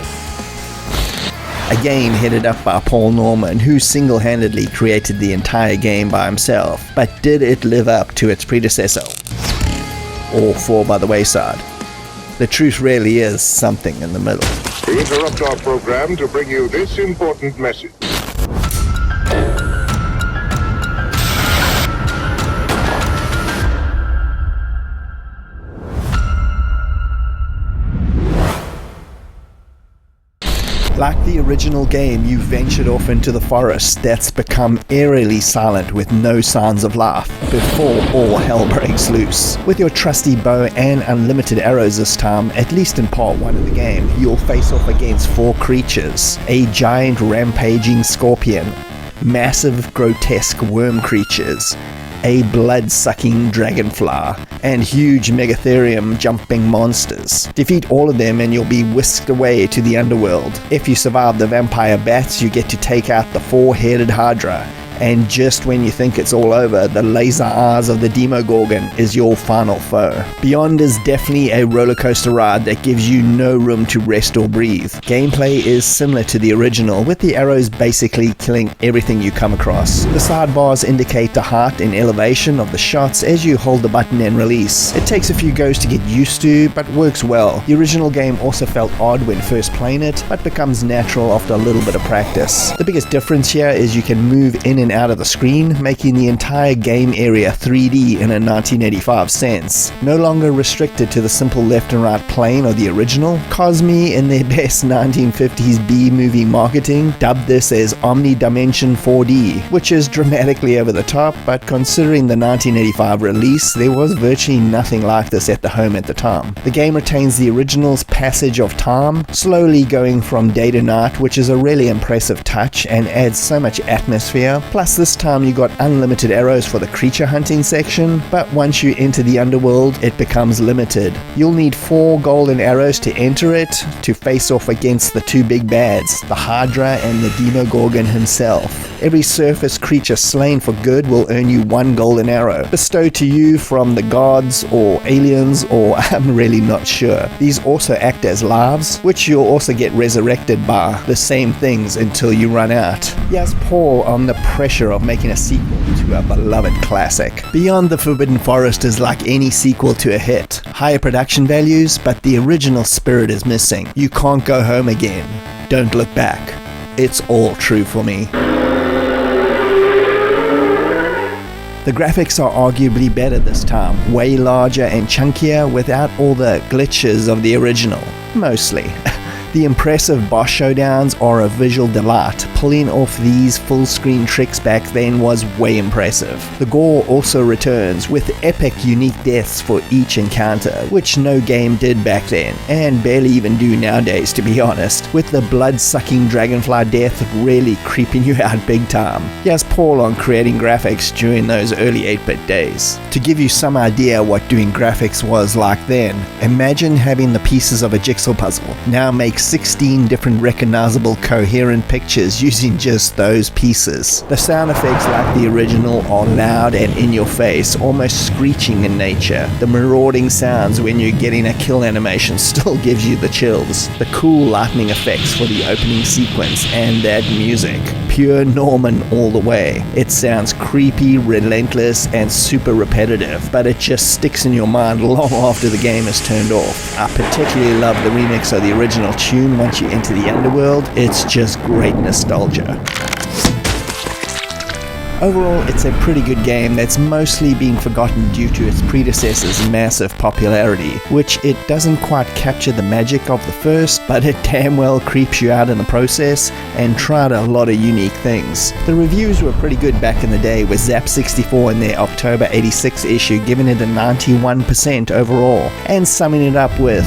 A game headed up by Paul Norman, who single-handedly created the entire game by himself, but did it live up to its predecessor, or fall by the wayside? The truth really is something in the middle. We interrupt our program to bring you this important message. Like the original game, you ventured off into the forest that's become eerily silent with no signs of life before all hell breaks loose. With your trusty bow and unlimited arrows this time, at least in part 1 of the game, you'll face off against 4 creatures: a giant rampaging scorpion, massive grotesque worm creatures, a blood-sucking dragonfly, and huge megatherium jumping monsters. Defeat all of them and you'll be whisked away to the underworld. If you survive the vampire bats, you get to take out the 4-headed Hydra, and just when you think it's all over, the laser eyes of the Demogorgon is your final foe. Beyond is definitely a roller coaster ride that gives you no room to rest or breathe. Gameplay is similar to the original, with the arrows basically killing everything you come across. The sidebars indicate the height and elevation of the shots as you hold the button and release. It takes a few goes to get used to, but works well. The original game also felt odd when first playing it, but becomes natural after a little bit of practice. The biggest difference here is you can move in and out of the screen, making the entire game area 3D in a 1985 sense. No longer restricted to the simple left and right plane of the original, Cosme, in their best 1950s B-movie marketing, dubbed this as Omni-Dimension 4D, which is dramatically over the top, but considering the 1985 release, there was virtually nothing like this at the home at the time. The game retains the original's passage of time, slowly going from day to night, which is a really impressive touch and adds so much atmosphere. Plus this time you got unlimited arrows for the creature hunting section, but once you enter the underworld, it becomes limited. You'll need 4 golden arrows to enter it to face off against the 2 big bads, the Hydra and the Demogorgon himself. Every surface creature slain for good will earn you 1 golden arrow, bestowed to you from the gods or aliens, or I'm really not sure. These also act as lives, which you'll also get resurrected by the same things until you run out. Yes, Paul on the pressure of making a sequel to a beloved classic. Beyond the Forbidden Forest is like any sequel to a hit. Higher production values, but the original spirit is missing. You can't go home again. Don't look back. It's all true for me. The graphics are arguably better this time, way larger and chunkier without all the glitches of the original. Mostly. The impressive boss showdowns are a visual delight. Pulling off these full-screen tricks back then was way impressive. The gore also returns, with epic unique deaths for each encounter, which no game did back then, and barely even do nowadays to be honest, with the blood-sucking dragonfly death really creeping you out big time. Here's Paul on creating graphics during those early 8-bit days. To give you some idea what doing graphics was like then, imagine having the pieces of a jigsaw puzzle. Now make 16 different recognizable coherent pictures using just those pieces. The sound effects, like the original, are loud and in your face, almost screeching in nature. The marauding sounds when you're getting a kill animation still gives you the chills. The cool lightning effects for the opening sequence, and that music. Pure Norman all the way. It sounds creepy, relentless, and super repetitive, but it just sticks in your mind long after the game is turned off. I particularly love the remix of the original tune once you enter the underworld. It's just great nostalgia. Overall, it's a pretty good game that's mostly been forgotten due to its predecessor's massive popularity, which it doesn't quite capture the magic of the first, but it damn well creeps you out in the process and tried a lot of unique things. The reviews were pretty good back in the day, with Zap64 in their October 86 issue giving it a 91% overall, and summing it up with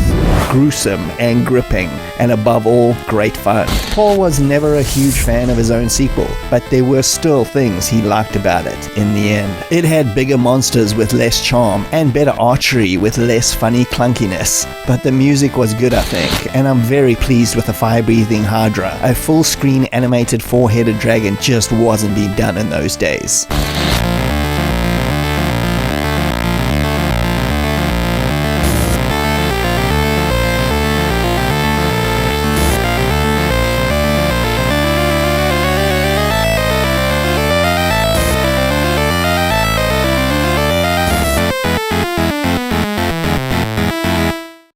gruesome and gripping, and above all, great fun. Paul was never a huge fan of his own sequel, but there were still things he liked about it in the end. It had bigger monsters with less charm, and better archery with less funny clunkiness, but the music was good, I think, and I'm very pleased with the fire-breathing Hydra. A full-screen animated 4-headed dragon just wasn't being done in those days.